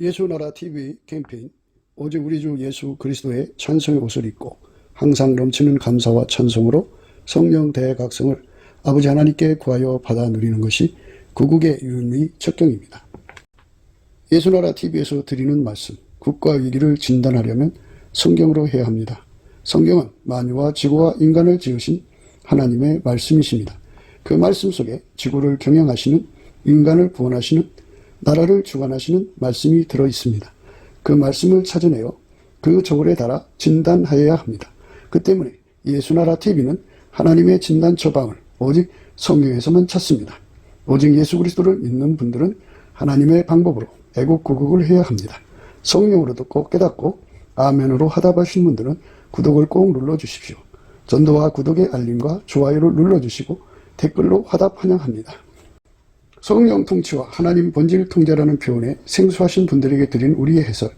예수나라 TV 캠페인 오직 우리 주 예수 그리스도의 찬송의 옷을 입고 항상 넘치는 감사와 찬송으로 성령 대각성을 아버지 하나님께 구하여 받아 누리는 것이 구국의 유일무이 척경입니다. 예수나라 TV에서 드리는 말씀, 국가 위기를 진단하려면 성경으로 해야 합니다. 성경은 만유와 지구와 인간을 지으신 하나님의 말씀이십니다. 그 말씀 속에 지구를 경영하시는, 인간을 구원하시는, 나라를 주관하시는 말씀이 들어있습니다. 그 말씀을 찾아내어 그 저울에 달아 진단하여야 합니다. 그 때문에 예수나라 TV는 하나님의 진단 처방을 오직 성경에서만 찾습니다. 오직 예수 그리스도를 믿는 분들은 하나님의 방법으로 애국구국을 해야 합니다. 성령으로 듣고 깨닫고 아멘으로 화답하신 분들은 구독을 꼭 눌러주십시오. 전도와 구독의 알림과 좋아요를 눌러주시고 댓글로 화답 환영합니다. 성령 통치와 하나님 본질 통제라는 표현에 생소하신 분들에게 드린 우리의 해설,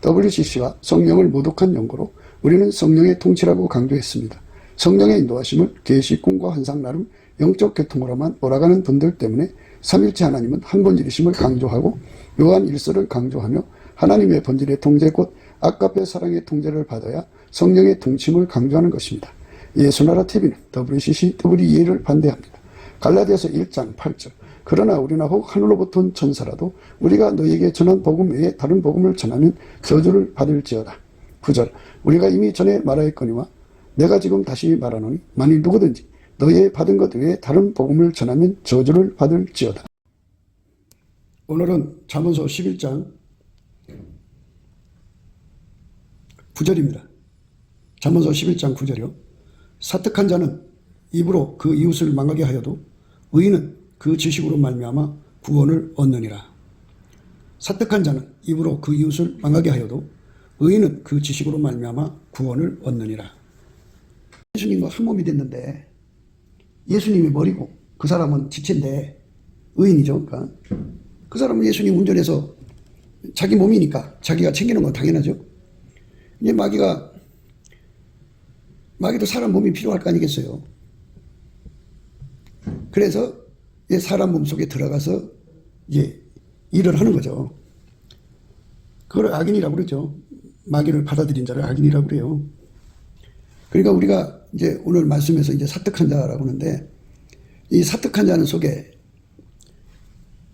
WCC가 성령을 모독한 연고로 우리는 성령의 통치라고 강조했습니다. 성령의 인도하심을 계시, 꿈과 환상 나름 영적 계통으로만 몰아가는 분들 때문에 삼일체 하나님은 한 본질이심을 강조하고 요한 1서를 강조하며 하나님의 본질의 통제 곧 아까페 사랑의 통제를 받아야 성령의 통치임을 강조하는 것입니다. 예수나라 TV는 WCC, WEA를 반대합니다. 갈라디아서 1장 8절 그러나 우리나 혹 하늘로부터 온 천사라도 우리가 너희에게 전한 복음 외에 다른 복음을 전하면 저주를 받을지어다. 9절 우리가 이미 전에 말하였거니와 내가 지금 다시 말하노니 만일 누구든지 너희의 받은 것 외에 다른 복음을 전하면 저주를 받을지어다. 오늘은 잠언서 11장 9절입니다. 잠언서 11장 9절이요. 사특한 자는 입으로 그 이웃을 망하게 하여도 의인은 그 지식으로 말미암아 구원을 얻느니라. 사특한 자는 입으로 그 이웃을 망하게 하여도 의인은 그 지식으로 말미암아 구원을 얻느니라. 예수님과 한 몸이 됐는데 예수님이 머리고 그 사람은 지체인데 의인이죠. 그러니까 그 사람은 예수님 운전해서 자기 몸이니까 자기가 챙기는 건 당연하죠. 이제 마귀도 사람 몸이 필요할 거 아니겠어요. 그래서 사람 몸속에 들어가서 이제 일을 하는 거죠. 그걸 악인이라고 그러죠. 마귀를 받아들인 자를 악인이라고 그래요. 그러니까 우리가 이제 오늘 말씀에서 이제 사특한 자라고 하는데 이 사특한 자는 속에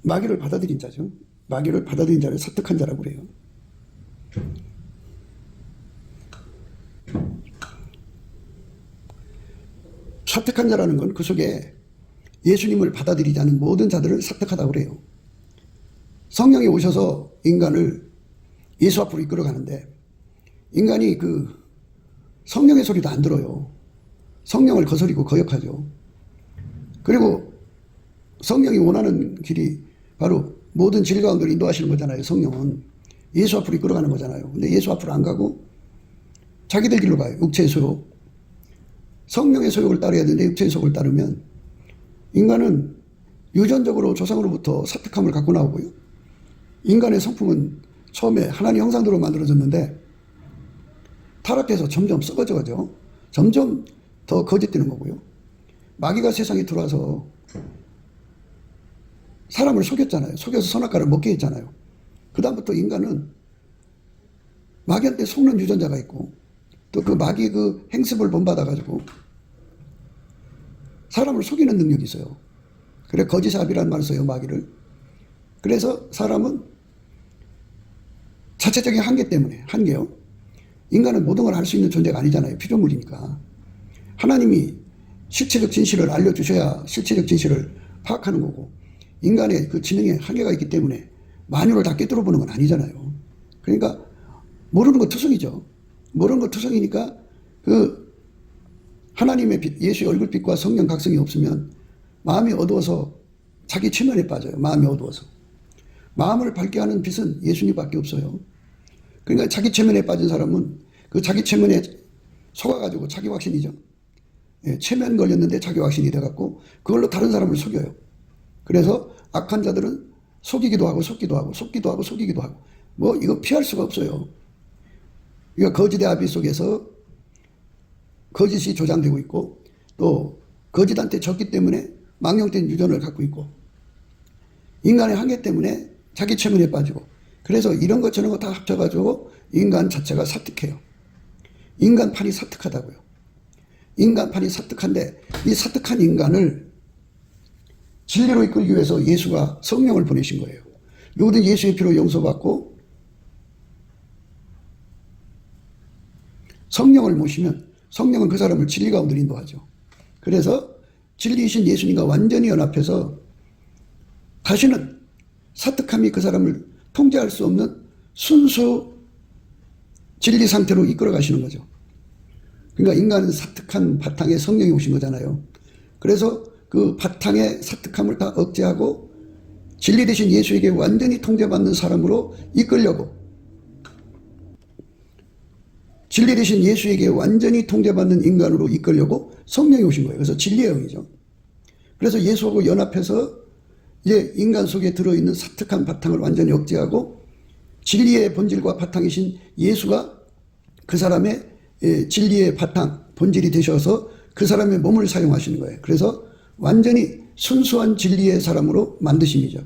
마귀를 받아들인 자죠. 마귀를 받아들인 자를 사특한 자라고 그래요. 사특한 자라는 건 그 속에 예수님을 받아들이지 않은 모든 자들을 사특하다고 그래요. 성령이 오셔서 인간을 예수 앞으로 이끌어 가는데 인간이 그 성령의 소리도 안 들어요. 성령을 거스리고 거역하죠. 그리고 성령이 원하는 길이 바로 모든 질 가운데로 인도하시는 거잖아요. 성령은 예수 앞으로 이끌어 가는 거잖아요. 근데 예수 앞으로 안 가고 자기들 길로 가요. 육체의 소욕. 성령의 소욕을 따라야 되는데 육체의 소욕을 따르면 인간은 유전적으로 조상으로부터 사특함을 갖고 나오고요. 인간의 성품은 처음에 하나님 형상대로 만들어졌는데 타락해서 점점 썩어져가죠. 점점 더 거짓되는 거고요. 마귀가 세상에 들어와서 사람을 속였잖아요. 속여서 선악과를 먹게 했잖아요. 그 다음부터 인간은 마귀한테 속는 유전자가 있고 또 그 마귀의 그 행습을 본받아가지고 사람을 속이는 능력이 있어요. 그래 거짓압이라는 말을 써요. 마귀를. 그래서 사람은 자체적인 한계 때문에 한계요. 인간은 모든 걸 알 수 있는 존재가 아니잖아요. 피조물이니까. 하나님이 실체적 진실을 알려주셔야 실체적 진실을 파악하는 거고 인간의 그 지능에 한계가 있기 때문에 만유를 다 꿰뚫어 보는 건 아니잖아요. 그러니까 모르는 건 투성이죠. 모르는 건 투성이니까 그 하나님의 빛, 예수의 얼굴빛과 성령 각성이 없으면 마음이 어두워서 자기 체면에 빠져요. 마음이 어두워서. 마음을 밝게 하는 빛은 예수님밖에 없어요. 그러니까 자기 체면에 빠진 사람은 그 자기 체면에 속아가지고 자기 확신이죠. 체면 걸렸는데 자기 확신이 돼갖고 그걸로 다른 사람을 속여요. 그래서 악한 자들은 속이기도 하고 속기도 하고 속기도 하고 속이기도 하고 뭐 이거 피할 수가 없어요. 그러니까 거짓의 아비 속에서 거짓이 조장되고 있고 또 거짓한테 졌기 때문에 망령된 유전을 갖고 있고 인간의 한계 때문에 자기 체면에 빠지고 그래서 이런 것 저런 거 다 합쳐가지고 인간 자체가 사특해요. 인간판이 사특하다고요. 인간판이 사특한데 이 사특한 인간을 진리로 이끌기 위해서 예수가 성령을 보내신 거예요. 누구든 예수의 피로 용서받고 성령을 모시면 성령은 그 사람을 진리 가운데 인도하죠. 그래서 진리이신 예수님과 완전히 연합해서 다시는 사특함이 그 사람을 통제할 수 없는 순수 진리 상태로 이끌어 가시는 거죠. 그러니까 인간은 사특한 바탕에 성령이 오신 거잖아요. 그래서 그 바탕의 사특함을 다 억제하고 진리 되신 예수에게 완전히 통제받는 사람으로 이끌려고, 진리 되신 예수에게 완전히 통제받는 인간으로 이끌려고 성령이 오신 거예요. 그래서 진리의 영이죠. 그래서 예수하고 연합해서 이제 인간 속에 들어있는 사특한 바탕을 완전히 억제하고 진리의 본질과 바탕이신 예수가 그 사람의 진리의 바탕, 본질이 되셔서 그 사람의 몸을 사용하시는 거예요. 그래서 완전히 순수한 진리의 사람으로 만드심이죠.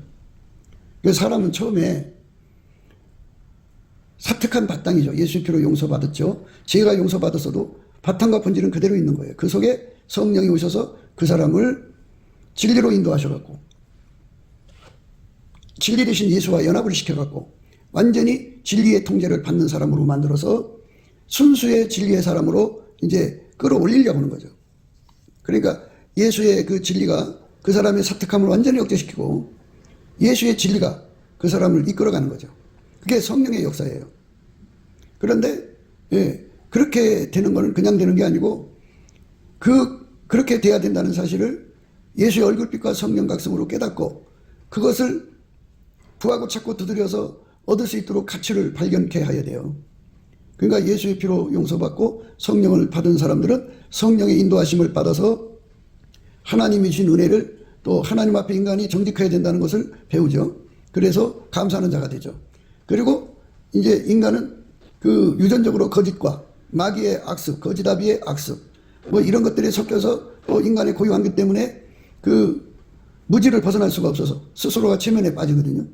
그래서 사람은 처음에 사특한 바탕이죠. 예수의 피로 용서받았죠. 죄가 용서받았어도 바탕과 본질은 그대로 있는 거예요. 그 속에 성령이 오셔서 그 사람을 진리로 인도하셔갖고 진리 되신 예수와 연합을 시켜갖고 완전히 진리의 통제를 받는 사람으로 만들어서 순수의 진리의 사람으로 이제 끌어올리려고 하는 거죠. 그러니까 예수의 그 진리가 그 사람의 사특함을 완전히 억제시키고 예수의 진리가 그 사람을 이끌어가는 거죠. 그게 성령의 역사예요. 그런데 그렇게 되는 거는 그냥 되는 게 아니고 그렇게 돼야 된다는 사실을 예수의 얼굴빛과 성령 각성으로 깨닫고 그것을 구하고 찾고 두드려서 얻을 수 있도록 가치를 발견케 해야 돼요. 그러니까 예수의 피로 용서받고 성령을 받은 사람들은 성령의 인도하심을 받아서 하나님이신 은혜를 또 하나님 앞에 인간이 정직해야 된다는 것을 배우죠. 그래서 감사하는 자가 되죠. 그리고 이제 인간은 그 유전적으로 거짓과 마귀의 악습, 거짓아비의 악습 뭐 이런 것들이 섞여서 또 인간의 고유한기 때문에 그 무지를 벗어날 수가 없어서 스스로가 체면에 빠지거든요.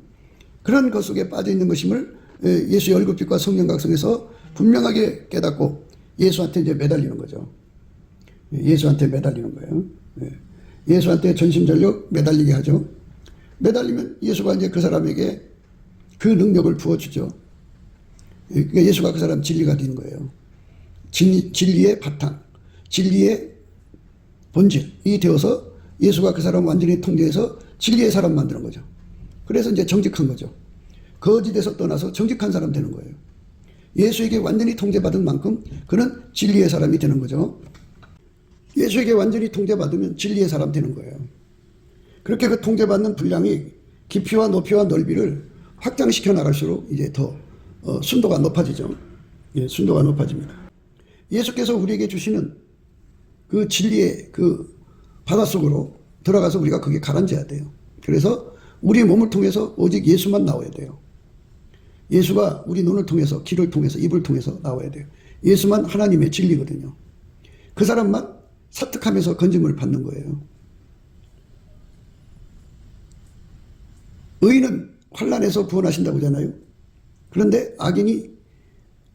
그런 것 속에 빠져 있는 것임을 예수의 얼굴빛과 성령 각성에서 분명하게 깨닫고 예수한테 이제 매달리는 거죠. 예수한테 매달리는 거예요. 예수한테 전심전력 매달리게 하죠. 매달리면 예수가 이제 그 사람에게 그 능력을 부어주죠. 그러니까 예수가 그 사람 진리가 되는 거예요. 진리의 바탕, 진리의 본질이 되어서 예수가 그 사람을 완전히 통제해서 진리의 사람 만드는 거죠. 그래서 이제 정직한 거죠. 거짓에서 떠나서 정직한 사람 되는 거예요. 예수에게 완전히 통제받은 만큼 그는 진리의 사람이 되는 거죠. 예수에게 완전히 통제받으면 진리의 사람 되는 거예요. 그렇게 그 통제받는 분량이 깊이와 높이와 넓이를 확장시켜 나갈수록 이제 더 순도가 높아지죠. 순도가 높아집니다. 예수께서 우리에게 주시는 그 진리의 그 바닷속으로 들어가서 우리가 거기에 가라앉아야 돼요. 그래서 우리 몸을 통해서 오직 예수만 나와야 돼요. 예수가 우리 눈을 통해서, 귀를 통해서, 입을 통해서 나와야 돼요. 예수만 하나님의 진리거든요. 그 사람만 사특함에서 건짐을 받는 거예요. 의인은 환난에서 구원하신다고 하잖아요. 그런데 악인이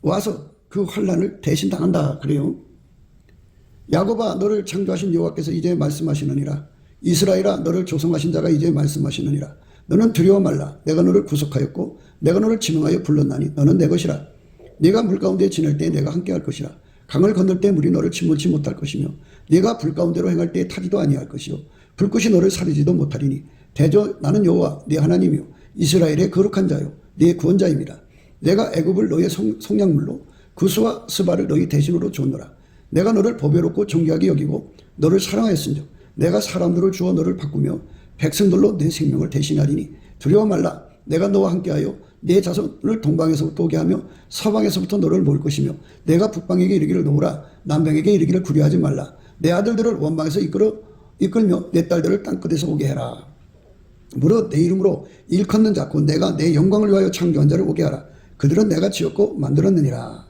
와서 그 환난을 대신 당한다 그래요. 야곱아 너를 창조하신 여호와께서 이제 말씀하시느니라. 이스라엘아 너를 조성하신 자가 이제 말씀하시느니라. 너는 두려워 말라. 내가 너를 구속하였고 내가 너를 지명하여 불렀나니 너는 내 것이라. 네가 물 가운데 지낼 때 내가 함께할 것이라. 강을 건널 때 물이 너를 침몰치 못할 것이며 네가 불 가운데로 행할 때 타지도 아니할 것이요 불꽃이 너를 사르지도 못하리니 대저 나는 여호와 네 하나님이요 이스라엘의 거룩한 자요 네 구원자입니다. 내가 애굽을 너의 속량물로 구스와 스바를 너희 대신으로 주었노라. 내가 너를 보배롭고 존귀하게 여기고 너를 사랑하였은즉 내가 사람들을 주어 너를 바꾸며 백성들로 내 생명을 대신하리니 두려워 말라. 내가 너와 함께하여 내 자손을 동방에서부터 오게 하며 서방에서부터 너를 모을 것이며 내가 북방에게 이르기를 놓으라. 남방에게 이르기를 구려하지 말라. 내 아들들을 원방에서 이끌며 내 딸들을 땅끝에서 오게 해라. 무릇 내 이름으로 일컫는 자 곧 내가 내 영광을 위하여 창조한 자를 오게 하라. 그들은 내가 지었고 만들었느니라.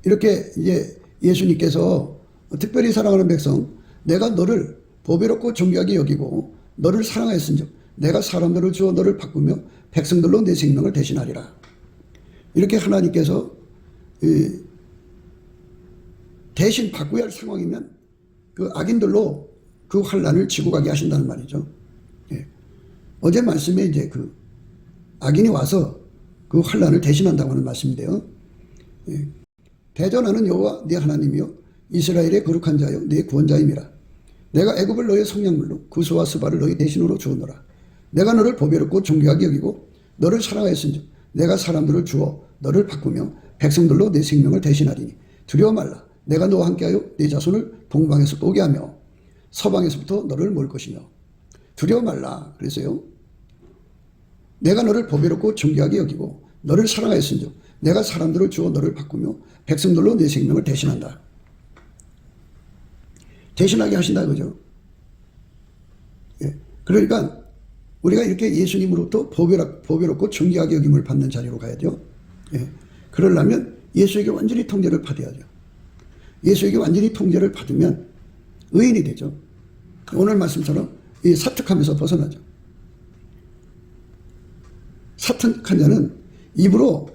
이렇게 이제 예수님께서 특별히 사랑하는 백성, 내가 너를 보배롭고 존귀하게 여기고 너를 사랑하였은즉 내가 사람들을 주어 너를 바꾸며 백성들로 내 생명을 대신하리라. 이렇게 하나님께서 대신 바꾸어야 할 상황이면 그 악인들로 그 환란을 지고 가게 하신다는 말이죠. 예. 어제 말씀에 이제 그 악인이 와서 그 환란을 대신한다고 하는 말씀인데요. 예. 대전하는 여호와 네 하나님이요 이스라엘의 거룩한 자여 네 구원자임이라. 내가 애굽을 너의 성량물로 구스와 스바를 너희 대신으로 주었노라. 내가 너를 보배롭고 존귀하게 여기고 너를 사랑하였은즉 내가 사람들을 주어 너를 바꾸며 백성들로 내 생명을 대신하리니 두려워 말라. 내가 너와 함께하여 네 자손을 동방에서 오게 하며 서방에서부터 너를 모을 것이며. 두려워 말라. 그래서요. 내가 너를 보배롭고 존귀하게 여기고 너를 사랑하였은즉 내가 사람들을 주어 너를 바꾸며 백성들로 내 생명을 대신한다. 대신하게 하신다 그죠. 예. 그러니까 우리가 이렇게 예수님으로부터 보배롭고 존귀하게 여김을 받는 자리로 가야죠. 예. 그러려면 예수에게 완전히 통제를 받아야죠. 예수에게 완전히 통제를 받으면 의인이 되죠. 오늘 말씀처럼 이 사특함에서 벗어나죠. 사특한 자는 입으로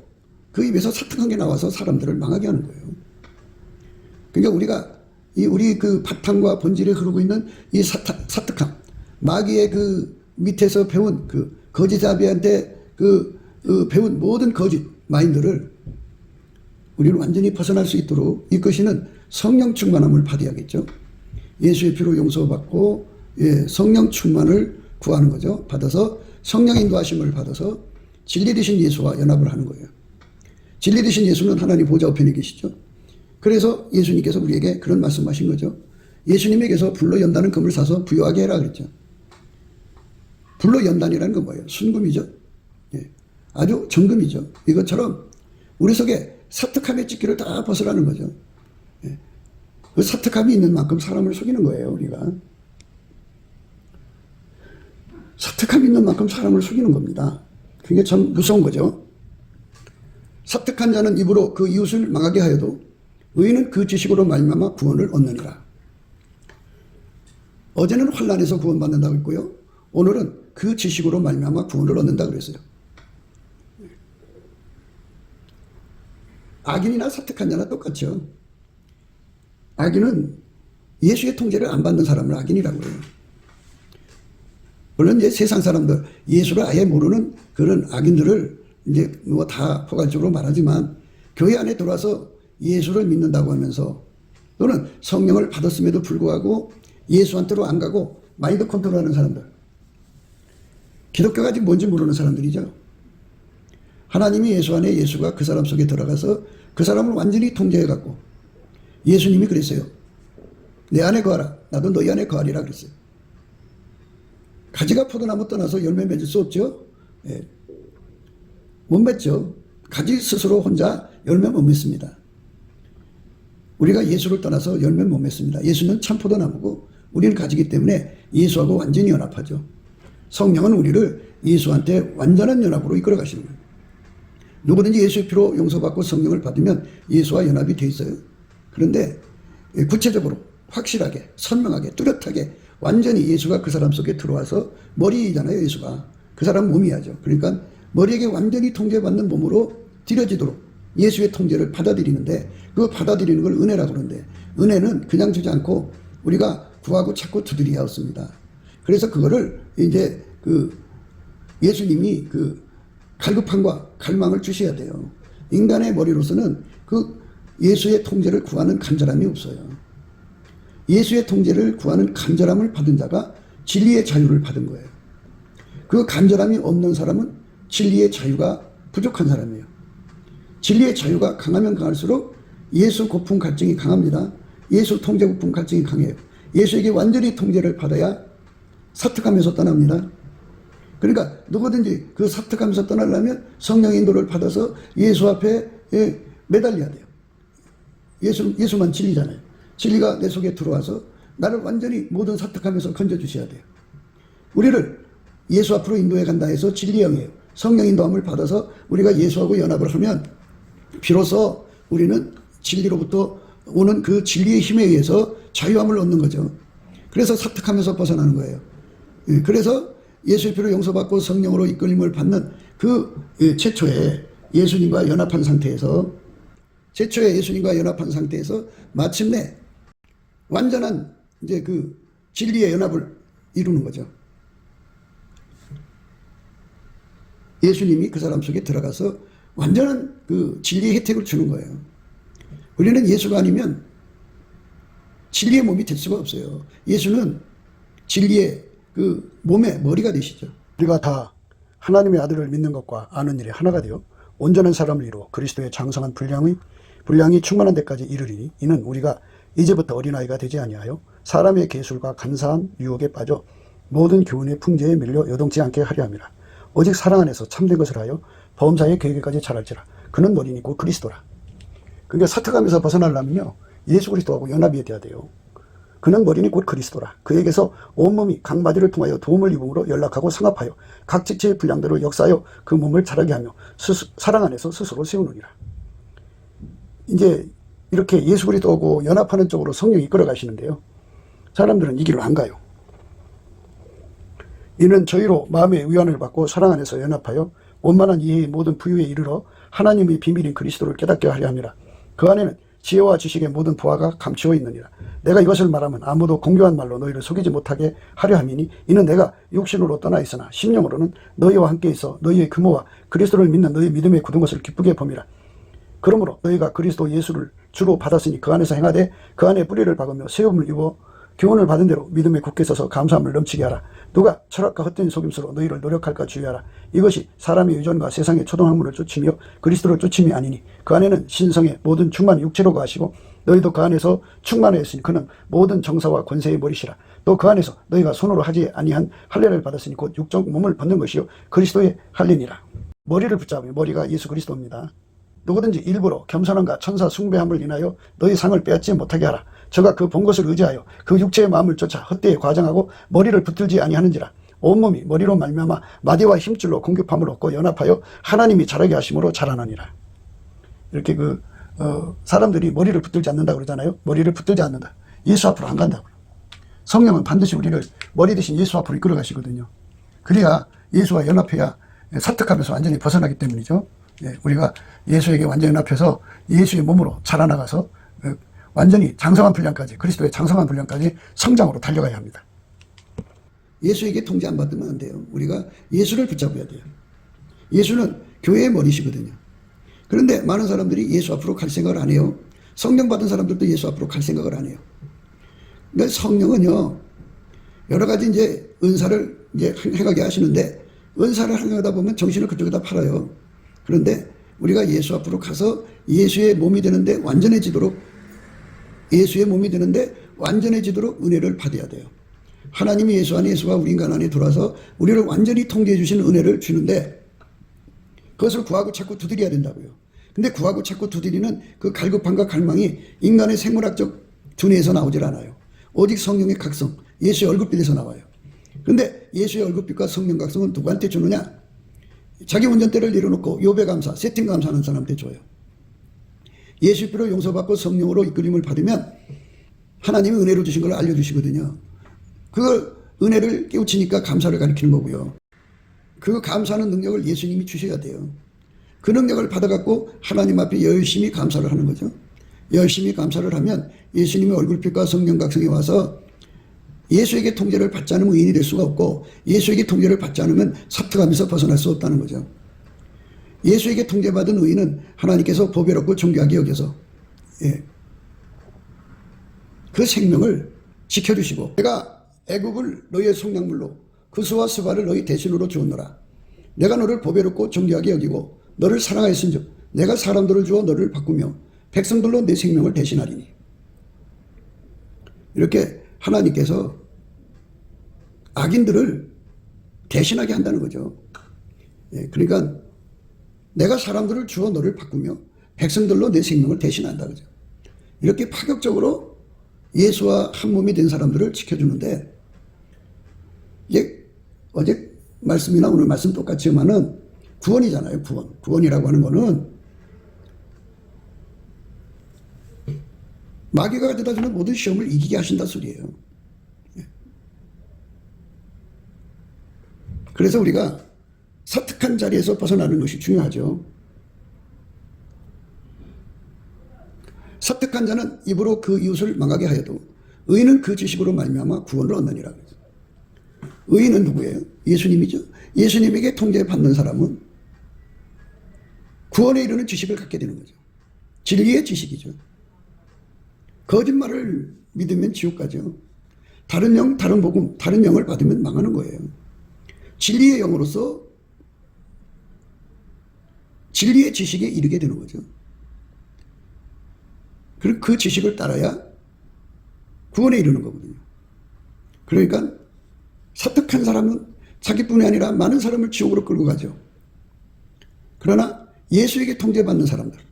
그 입에서 사특한 게 나와서 사람들을 망하게 하는 거예요. 그러니까 우리가 우리 그 바탕과 본질에 흐르고 있는 이 사특함, 마귀의 그 밑에서 배운 그 거짓 아비한테 배운 모든 거짓 마인드를 우리는 완전히 벗어날 수 있도록 이끄시는 성령 충만함을 받아야겠죠. 예수의 피로 용서받고 성령 충만을 구하는 거죠. 받아서 성령 인도하심을 받아서 진리 되신 예수와 연합을 하는 거예요. 진리 되신 예수는 하나님 보좌 우편에 계시죠. 그래서 예수님께서 우리에게 그런 말씀하신 거죠. 예수님에게서 불로 연다는 금을 사서 부여하게 해라 그랬죠. 불로 연단이라는 건 뭐예요? 순금이죠. 예. 아주 정금이죠. 이것처럼 우리 속에 사특함의 찌기를 다 벗으라는 거죠. 예. 그 사특함이 있는 만큼 사람을 속이는 거예요. 우리가. 사특함이 있는 만큼 사람을 속이는 겁니다. 그게 참 무서운 거죠. 사특한 자는 입으로 그 이웃을 망하게 하여도 의인은 그 지식으로 말미암아 구원을 얻느니라. 어제는 환난에서 구원받는다고 했고요. 오늘은 그 지식으로 말미암아 구원을 얻는다 그랬어요. 악인이나 사특한 자나 똑같죠. 악인은 예수의 통제를 안 받는 사람을 악인이라고 해요. 물론 이제 세상 사람들 예수를 아예 모르는 그런 악인들을 이제 뭐 다 포괄적으로 말하지만 교회 안에 들어와서 예수를 믿는다고 하면서 또는 성령을 받았음에도 불구하고 예수한테로 안 가고 마인드 컨트롤하는 사람들, 기독교가 아직 뭔지 모르는 사람들이죠. 하나님이 예수 안에 예수가 그 사람 속에 들어가서 그 사람을 완전히 통제해갖고 예수님이 그랬어요. 내 안에 거하라. 나도 너희 안에 거하리라 그랬어요. 가지가 포도나무 떠나서 열매 맺을 수 없죠. 예. 못 맺죠. 가지 스스로 혼자 열매 못 맺습니다. 우리가 예수를 떠나서 열매 못 맺습니다. 예수는 참 포도나무고 우리는 가지기 때문에 예수하고 완전히 연합하죠. 성령은 우리를 예수한테 완전한 연합으로 이끌어 가시는 거예요. 누구든지 예수의 피로 용서받고 성령을 받으면 예수와 연합이 돼 있어요. 그런데 구체적으로 확실하게 선명하게 뚜렷하게 완전히 예수가 그 사람 속에 들어와서 머리잖아요. 예수가 그 사람 몸이야죠. 그러니까 머리에게 완전히 통제받는 몸으로 들여지도록 예수의 통제를 받아들이는데 그 받아들이는 걸 은혜라고 그러는데 은혜는 그냥 주지 않고 우리가 구하고 찾고 두드려야 얻습니다. 그래서 그거를 이제 그 예수님이 그 갈급함과 갈망을 주셔야 돼요. 인간의 머리로서는 그 예수의 통제를 구하는 간절함이 없어요. 예수의 통제를 구하는 간절함을 받은 자가 진리의 자유를 받은 거예요. 그 간절함이 없는 사람은 진리의 자유가 부족한 사람이에요. 진리의 자유가 강하면 강할수록 예수 고품 갈증이 강합니다. 예수 통제 고품 갈증이 강해요. 예수에게 완전히 통제를 받아야 사특하면서 떠납니다. 그러니까 누구든지 그 사특하면서 떠나려면 성령의 인도를 받아서 예수 앞에 매달려야 돼요. 예수만 진리잖아요. 진리가 내 속에 들어와서 나를 완전히 모든 사특하면서 건져주셔야 돼요. 우리를 예수 앞으로 인도해 간다 해서 진리형이에요. 성령 인도함을 받아서 우리가 예수하고 연합을 하면 비로소 우리는 진리로부터 오는 그 진리의 힘에 의해서 자유함을 얻는 거죠. 그래서 사특하면서 벗어나는 거예요. 그래서 예수의 피로 용서받고 성령으로 이끌림을 받는 그 최초의 예수님과 연합한 상태에서 마침내 완전한 이제 그 진리의 연합을 이루는 거죠. 예수님이 그 사람 속에 들어가서 완전한 그 진리의 혜택을 주는 거예요. 우리는 예수가 아니면 진리의 몸이 될 수가 없어요. 예수는 진리의 그 몸의 머리가 되시죠. 우리가 다 하나님의 아들을 믿는 것과 아는 일이 하나가 되어 온전한 사람을 이루어 그리스도의 장성한 분량이 충만한 데까지 이르리니 이는 우리가 이제부터 어린아이가 되지 아니하여 사람의 계술과 간사한 유혹에 빠져 모든 교훈의 풍제에 밀려 요동치 않게 하려 함이라. 오직 사랑 안에서 참된 것을 하여 범사의 계획까지 잘할지라. 그는 머리니 곧 그리스도라. 그러니까 사특함에서 벗어나려면요, 예수 그리스도하고 연합이 돼야 돼요. 그는 머리니 곧 그리스도라. 그에게서 온몸이 각 마디를 통하여 도움을 입음으로 연락하고 상합하여 각 직체의 분량대로 역사하여 그 몸을 자라게 하며 사랑 안에서 스스로 세우느니라. 이제 이렇게 예수 그리스도하고 연합하는 쪽으로 성령이 이끌어 가시는데요, 사람들은 이 길을 안 가요. 이는 저희로 마음의 위안을 받고 사랑 안에서 연합하여 원만한 이해의 모든 부유에 이르러 하나님의 비밀인 그리스도를 깨닫게 하려 함이라. 그 안에는 지혜와 지식의 모든 부하가 감추어 있느니라. 내가 이것을 말하면 아무도 공교한 말로 너희를 속이지 못하게 하려 함이니 이는 내가 육신으로 떠나 있으나 심령으로는 너희와 함께 있어 너희의 규모와 그리스도를 믿는 너희 믿음에 굳은 것을 기쁘게 봄이라. 그러므로 너희가 그리스도 예수를 주로 받았으니 그 안에서 행하되 그 안에 뿌리를 박으며 세움을 입어 교훈을 받은 대로 믿음에 굳게 서서 감사함을 넘치게 하라. 누가 철학과 헛된 속임수로 너희를 노력할까 주의하라. 이것이 사람의 의존과 세상의 초동학문을 쫓으며 그리스도를 쫓음이 아니니 그 안에는 신성의 모든 충만이 육체로 거하시고 너희도 그 안에서 충만하였으니 그는 모든 정사와 권세의 머리시라. 또 그 안에서 너희가 손으로 하지 아니한 할례를 받았으니 곧 육적 몸을 벗는 것이요 그리스도의 할례니라. 머리를 붙잡으며 머리가 예수 그리스도입니다. 누구든지 일부러 겸손함과 천사 숭배함을 인하여 너희 상을 빼앗지 못하게 하라. 저가 그 본 것을 의지하여 그 육체의 마음을 쫓아 헛되이 과장하고 머리를 붙들지 아니하는지라. 온몸이 머리로 말미암아 마디와 힘줄로 공급함을 얻고 연합하여 하나님이 자라게 하심으로 자라나니라. 이렇게 사람들이 머리를 붙들지 않는다 그러잖아요. 머리를 붙들지 않는다. 예수 앞으로 안 간다고요. 성령은 반드시 우리를 머리 대신 예수 앞으로 이끌어 가시거든요. 그래야 예수와 연합해야 사특하면서 완전히 벗어나기 때문이죠. 우리가 예수에게 완전히 연합해서 예수의 몸으로 자라나가서 완전히 장성한 분량까지, 그리스도의 장성한 분량까지 성장으로 달려가야 합니다. 예수에게 통제 안 받으면 안 돼요. 우리가 예수를 붙잡아야 돼요. 예수는 교회의 머리시거든요. 그런데 많은 사람들이 예수 앞으로 갈 생각을 안 해요. 성령 받은 사람들도 예수 앞으로 갈 생각을 안 해요. 그러니까 성령은요, 여러 가지 이제 은사를 이제 행하게 하시는데, 은사를 행하다 보면 정신을 그쪽에다 팔아요. 그런데 우리가 예수 앞으로 가서 예수의 몸이 되는데 완전해지도록 은혜를 받아야 돼요. 하나님이 예수 안에, 예수가 우리 인간 안에 들어와서 우리를 완전히 통제해 주시는 은혜를 주는데 그것을 구하고 찾고 두드려야 된다고요. 근데 구하고 찾고 두드리는 그 갈급함과 갈망이 인간의 생물학적 두뇌에서 나오질 않아요. 오직 성령의 각성, 예수의 얼굴빛에서 나와요. 근데 예수의 얼굴빛과 성령 각성은 누구한테 주느냐? 자기 운전대를 내려놓고 요배 감사, 세팅 감사하는 사람한테 줘요. 예수 피로 용서받고 성령으로 이끌림을 받으면 하나님이 은혜로 주신 걸 알려주시거든요. 그 은혜를 깨우치니까 감사를 가리키는 거고요. 그 감사하는 능력을 예수님이 주셔야 돼요. 그 능력을 받아갖고 하나님 앞에 열심히 감사를 하는 거죠. 열심히 감사를 하면 예수님의 얼굴빛과 성령 각성이 와서 예수에게 통제를 받지 않으면 의인이 될 수가 없고 예수에게 통제를 받지 않으면 사특하면서 벗어날 수 없다는 거죠. 예수에게 통제받은 의인은 하나님께서 보배롭고 존귀하게 여겨서 그 생명을 지켜주시고 내가 애국을 너희의 속량물로 그 수와 스바를 너희 대신으로 주었노라. 내가 너를 보배롭고 존귀하게 여기고 너를 사랑하였은즉 내가 사람들을 주어 너를 바꾸며 백성들로 내 생명을 대신하리니. 이렇게 하나님께서 악인들을 대신하게 한다는 거죠. 그러니까 내가 사람들을 주어 너를 바꾸며 백성들로 내 생명을 대신한다 그죠. 이렇게 파격적으로 예수와 한 몸이 된 사람들을 지켜주는데 이제 어제 말씀이나 오늘 말씀 똑같지만은 구원이잖아요. 구원이라고 하는 거는 마귀가 가져다 주는 모든 시험을 이기게 하신다 소리예요. 그래서 우리가 사특한 자리에서 벗어나는 것이 중요하죠. 사특한 자는 입으로 그 이웃을 망하게 하여도 의인은 그 지식으로 말미암아 구원을 얻느니라. 의인은 누구예요? 예수님이죠. 예수님에게 통제받는 사람은 구원에 이르는 지식을 갖게 되는 거죠. 진리의 지식이죠. 거짓말을 믿으면 지옥 가죠. 다른 영, 다른 복음, 다른 영을 받으면 망하는 거예요. 진리의 영으로서 진리의 지식에 이르게 되는 거죠. 그리고 그 지식을 따라야 구원에 이르는 거거든요. 그러니까 사특한 사람은 자기뿐이 아니라 많은 사람을 지옥으로 끌고 가죠. 그러나 예수에게 통제받는 사람들은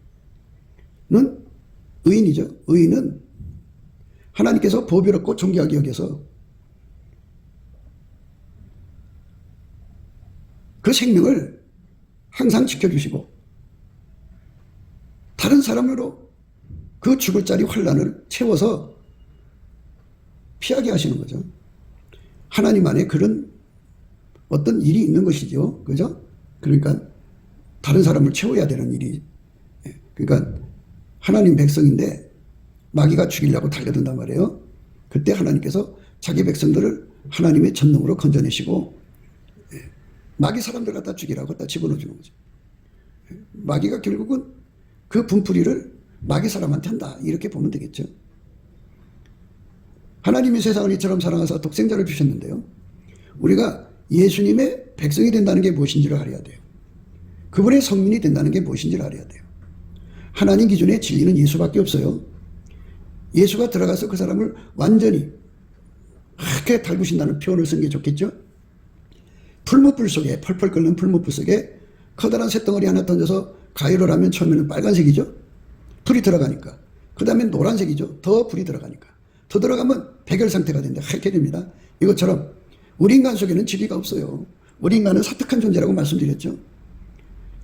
의인이죠. 의인은 하나님께서 보배롭고 존귀하게 여겨서 그 생명을 항상 지켜주시고 다른 사람으로 그 죽을 자리 환난을 채워서 피하게 하시는 거죠. 하나님 안에 그런 어떤 일이 있는 것이죠. 그죠? 그러니까 다른 사람을 채워야 되는 일이. 그러니까 하나님 백성인데 마귀가 죽이려고 달려든단 말이에요. 그때 하나님께서 자기 백성들을 하나님의 전능으로 건져내시고 마귀 사람들 갖다 죽이라고 갖다 집어넣어 주는 거죠. 마귀가 결국은 그 분풀이를 마귀 사람한테 한다. 이렇게 보면 되겠죠. 하나님이 세상을 이처럼 사랑하사 독생자를 주셨는데요. 우리가 예수님의 백성이 된다는 게 무엇인지를 알아야 돼요. 그분의 성민이 된다는 게 무엇인지를 알아야 돼요. 하나님 기준의 진리는 예수밖에 없어요. 예수가 들어가서 그 사람을 완전히 하얗게 달구신다는 표현을 쓴 게 좋겠죠. 풀무불 속에 펄펄 끓는 풀무불 속에 커다란 쇳덩어리 하나 던져서 가위를 하면 처음에는 빨간색이죠. 불이 들어가니까. 그 다음에 노란색이죠. 더 불이 들어가니까. 더 들어가면 백열 상태가 되는데 하얗게 됩니다. 이것처럼 우리 인간 속에는 진리가 없어요. 우리 인간은 사특한 존재라고 말씀드렸죠.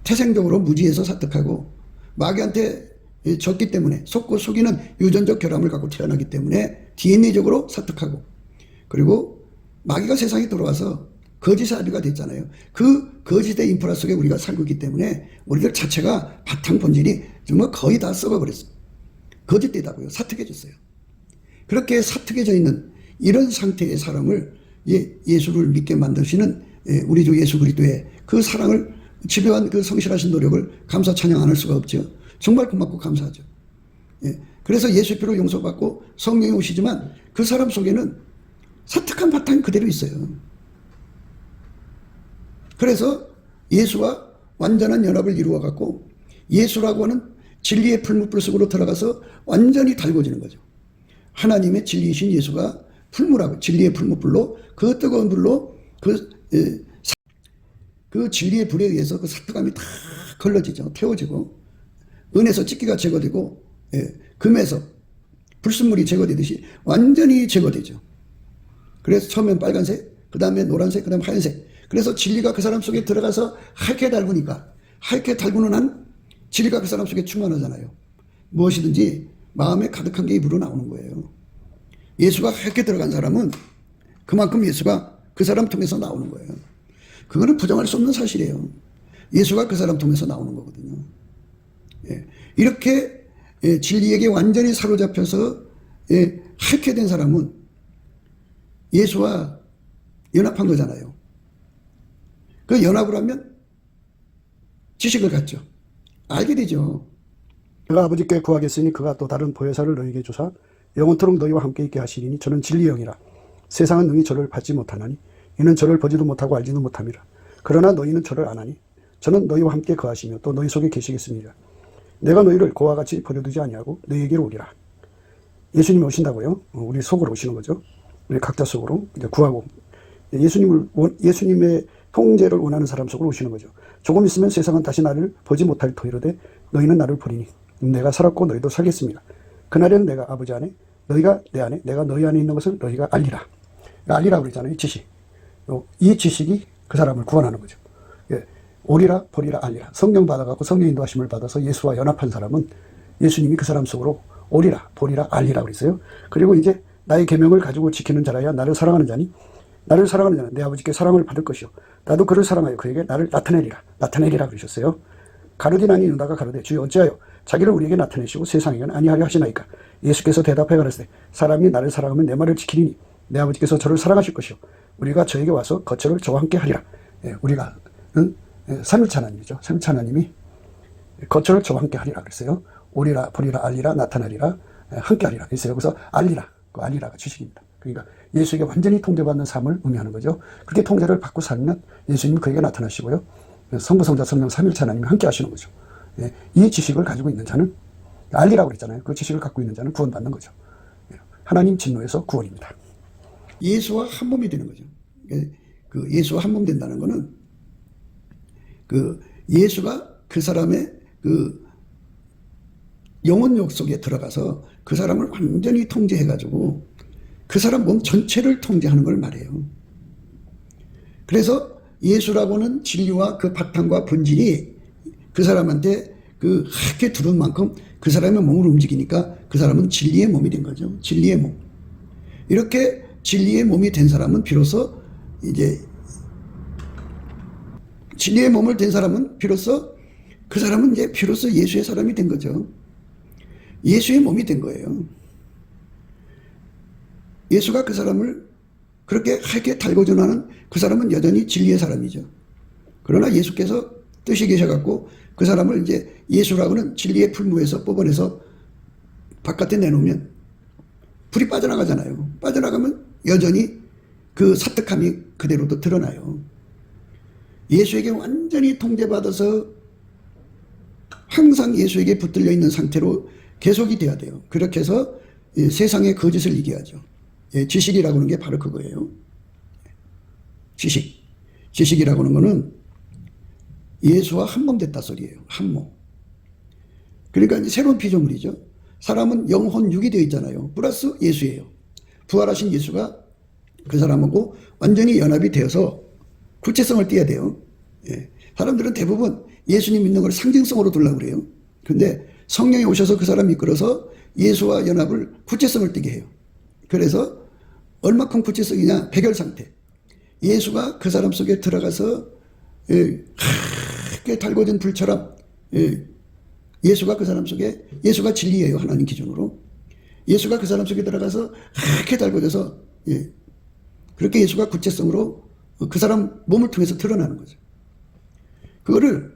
태생적으로 무지에서 사특하고 마귀한테 졌기 때문에 속고 속이는 유전적 결함을 갖고 태어나기 때문에 DNA적으로 사특하고 그리고 마귀가 세상에 들어와서 거짓의 아비가 됐잖아요. 그 거짓의 인프라 속에 우리가 살고 있기 때문에 우리들 자체가 바탕 본질이 정말 거의 다 썩어버렸어요. 거짓되다고요. 사특해졌어요. 그렇게 사특해져 있는 이런 상태의 사람을 예수를 믿게 만드시는 우리 주 예수 그리스도의 그 사랑을 지배한 그 성실하신 노력을 감사 찬양 안 할 수가 없죠. 정말 고맙고 감사하죠. 그래서 예수의 피로 용서받고 성령이 오시지만 그 사람 속에는 사특한 바탕이 그대로 있어요. 그래서 예수와 완전한 연합을 이루어 갖고 예수라고 하는 진리의 풀무불 속으로 들어가서 완전히 달궈지는 거죠. 하나님의 진리이신 예수가 풀무라고 진리의 풀무불로 그 뜨거운 불로 그 진리의 불에 의해서 그 사특함이 다 걸러지죠. 태워지고 은에서 찌기가 제거되고 금에서 불순물이 제거되듯이 완전히 제거되죠. 그래서 처음엔 빨간색, 그 다음에 노란색, 그 다음에 하얀색. 그래서 진리가 그 사람 속에 들어가서 하얗게 달구니까 하얗게 달구는 한 진리가 그 사람 속에 충만하잖아요. 무엇이든지 마음에 가득한 게 입으로 나오는 거예요. 예수가 하얗게 들어간 사람은 그만큼 예수가 그 사람 통해서 나오는 거예요. 그거는 부정할 수 없는 사실이에요. 예수가 그 사람 통해서 나오는 거거든요. 이렇게 진리에게 완전히 사로잡혀서 하얗게 된 사람은 예수와 연합한 거잖아요. 그 연합을 하면 지식을 갖죠. 알게 되죠. 내가 아버지께 구하겠으니 그가 또 다른 보혜사를 너희에게 주사 영원토록 너희와 함께 있게 하시리니 저는 진리의 영이라. 세상은 능히 저를 받지 못하나니 이는 저를 보지도 못하고 알지도 못함이라. 그러나 너희는 저를 아나니 저는 너희와 함께 거하시며 또 너희 속에 계시겠습니다. 내가 너희를 고와 같이 버려두지 아니하고 너희에게로 오리라. 예수님이 오신다고요. 우리 속으로 오시는 거죠. 우리 각자 속으로 이제 구하고 예수님의 통제를 원하는 사람 속으로 오시는 거죠. 조금 있으면 세상은 다시 나를 보지 못할 터이로되 너희는 나를 보리니 내가 살았고 너희도 살겠습니다. 그날에는 내가 아버지 안에 너희가 내 안에 내가 너희 안에 있는 것을 너희가 알리라. 알리라고 그러잖아요. 지식. 이 지식이 그 사람을 구원하는 거죠. 오리라 보리라 알리라. 성령 받아갖고 성령 인도하심을 받아서 예수와 연합한 사람은 예수님이 그 사람 속으로 오리라 보리라 알리라 그랬어요. 그리고 이제 나의 계명을 가지고 지키는 자라야 나를 사랑하는 자니 나를 사랑하는 자는 내 아버지께 사랑을 받을 것이요 나도 그를 사랑하여 그에게 나를 나타내리라 그러셨어요. 가르디나니 유다가 가로되 주여 어찌하여 자기를 우리에게 나타내시고 세상에게는 아니하려 하시나이까. 예수께서 대답해 가라사대 사람이 나를 사랑하면 내 말을 지키리니 내 아버지께서 저를 사랑하실 것이요 우리가 저에게 와서 거처를 저와 함께 하리라. 우리가는 삼위일체 하나님이죠. 삼위일체 하나님이 거처를 저와 함께 하리라 그랬어요. 오리라 보리라 알리라 나타나리라 함께 하리라 그랬어요. 그래서 알리라, 그 알리라가 주식입니다. 그러니까 예수에게 완전히 통제받는 삶을 의미하는 거죠. 그렇게 통제를 받고 살면 예수님이 그에게 나타나시고요. 성부, 성자, 성령, 삼위일체 하나님이 함께 하시는 거죠. 이 지식을 가지고 있는 자는 알리라고 그랬잖아요. 그 지식을 갖고 있는 자는 구원받는 거죠. 하나님 진노에서 구원입니다. 예수와 한 몸이 되는 거죠. 그 예수와 한 몸 된다는 거는 그 예수가 그 사람의 그 영혼욕 속에 들어가서 그 사람을 완전히 통제해가지고 그 사람 몸 전체를 통제하는 걸 말해요. 그래서 예수라고는 진리와 그 바탕과 본질이 그 사람한테 그 하게 두른 만큼 그 사람의 몸을 움직이니까 그 사람은 진리의 몸이 된 거죠. 진리의 몸. 이렇게 진리의 몸이 된 사람은 비로소 이제 진리의 몸을 된 사람은 비로소 그 사람은 이제 비로소 예수의 사람이 된 거죠. 예수의 몸이 된 거예요. 예수가 그 사람을 그렇게 하게 달고 전하는 그 사람은 여전히 진리의 사람이죠. 그러나 예수께서 뜻이 계셔갖고 그 사람을 이제 예수라고는 진리의 풀무에서 뽑아내서 바깥에 내놓으면 불이 빠져나가잖아요. 빠져나가면 여전히 그 사특함이 그대로도 드러나요. 예수에게 완전히 통제받아서 항상 예수에게 붙들려 있는 상태로 계속이 돼야 돼요. 그렇게 해서 세상의 거짓을 이겨야죠. 지식이라고 하는 게 바로 그거예요. 지식이라고 하는 거는 예수와 한 몸 됐다 소리예요. 한 몸. 그러니까 이제 새로운 피조물이죠. 사람은 영혼 육이 되어 있잖아요. 플러스 예수예요. 부활하신 예수가 그 사람하고 완전히 연합이 되어서 구체성을 띠어야 돼요. 사람들은 대부분 예수님 믿는 걸 상징성으로 두려고 그래요. 근데 성령이 오셔서 그 사람 이끌어서 예수와 연합을 구체성을 띠게 해요. 그래서 얼마큼 구체성이냐? 백열 상태. 예수가 그 사람 속에 들어가서 크게 달궈진 불처럼 예수가 그 사람 속에 예수가 진리예요. 하나님 기준으로. 예수가 그 사람 속에 들어가서 크게 달궈져서 그렇게 예수가 구체성으로 그 사람 몸을 통해서 드러나는 거죠. 그거를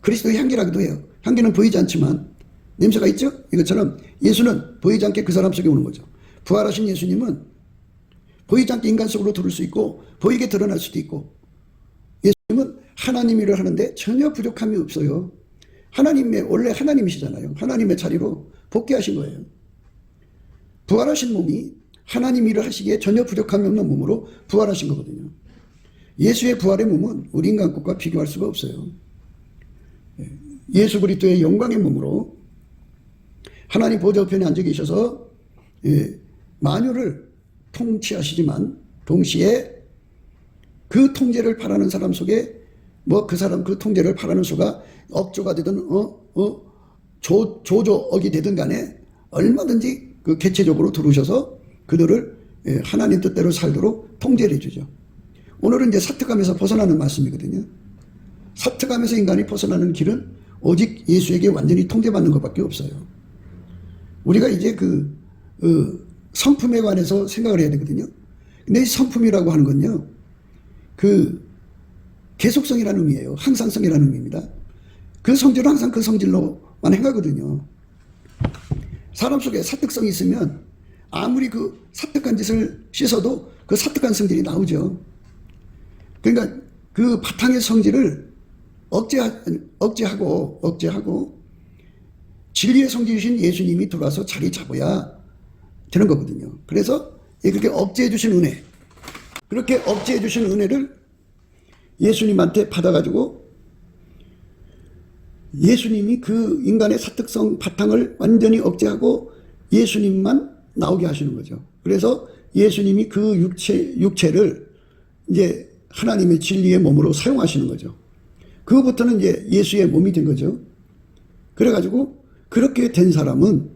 그리스도의 향기라기도 해요. 향기는 보이지 않지만 냄새가 있죠? 이것처럼 예수는 보이지 않게 그 사람 속에 오는 거죠. 부활하신 예수님은 보이지 않게 인간 속으로 들어올 수 있고 보이게 드러날 수도 있고 예수님은 하나님 일을 하는데 전혀 부족함이 없어요. 원래 하나님이시잖아요. 하나님의 자리로 복귀하신 거예요. 부활하신 몸이 하나님 일을 하시기에 전혀 부족함이 없는 몸으로 부활하신 거거든요. 예수의 부활의 몸은 우리 인간 것과 비교할 수가 없어요. 예수 그리스도의 영광의 몸으로 하나님 보좌 우편에 앉아 계셔서 만유를 통치하시지만 동시에 그 통제를 바라는 사람 속에 그 사람 그 통제를 바라는 수가 억조가 되든 조조억이 되든 간에 얼마든지 그 개체적으로 들어오셔서 그들을 하나님 뜻대로 살도록 통제를 해주죠. 오늘은 이제 사특감에서 벗어나는 말씀이거든요. 사특감에서 인간이 벗어나는 길은 오직 예수에게 완전히 통제받는 것밖에 없어요. 우리가 이제 성품에 관해서 생각을 해야 되거든요. 근데 이 성품이라고 하는 건요, 계속성이라는 의미예요. 항상성이라는 의미입니다. 그 성질은 항상 그 성질로만 행하거든요. 사람 속에 사특성이 있으면 아무리 그 사특한 짓을 씻어도 그 사특한 성질이 나오죠. 그러니까 그 바탕의 성질을 억제하고 진리의 성질이신 예수님이 들어와서 자리 잡아야 되는 거거든요. 그래서 그렇게 억제해 주신 은혜, 그렇게 억제해 주신 은혜를 예수님한테 받아가지고 예수님이 그 인간의 사특성 바탕을 완전히 억제하고 예수님만 나오게 하시는 거죠. 그래서 예수님이 그 육체를 이제 하나님의 진리의 몸으로 사용하시는 거죠. 그거부터는 이제 예수의 몸이 된 거죠. 그래가지고 그렇게 된 사람은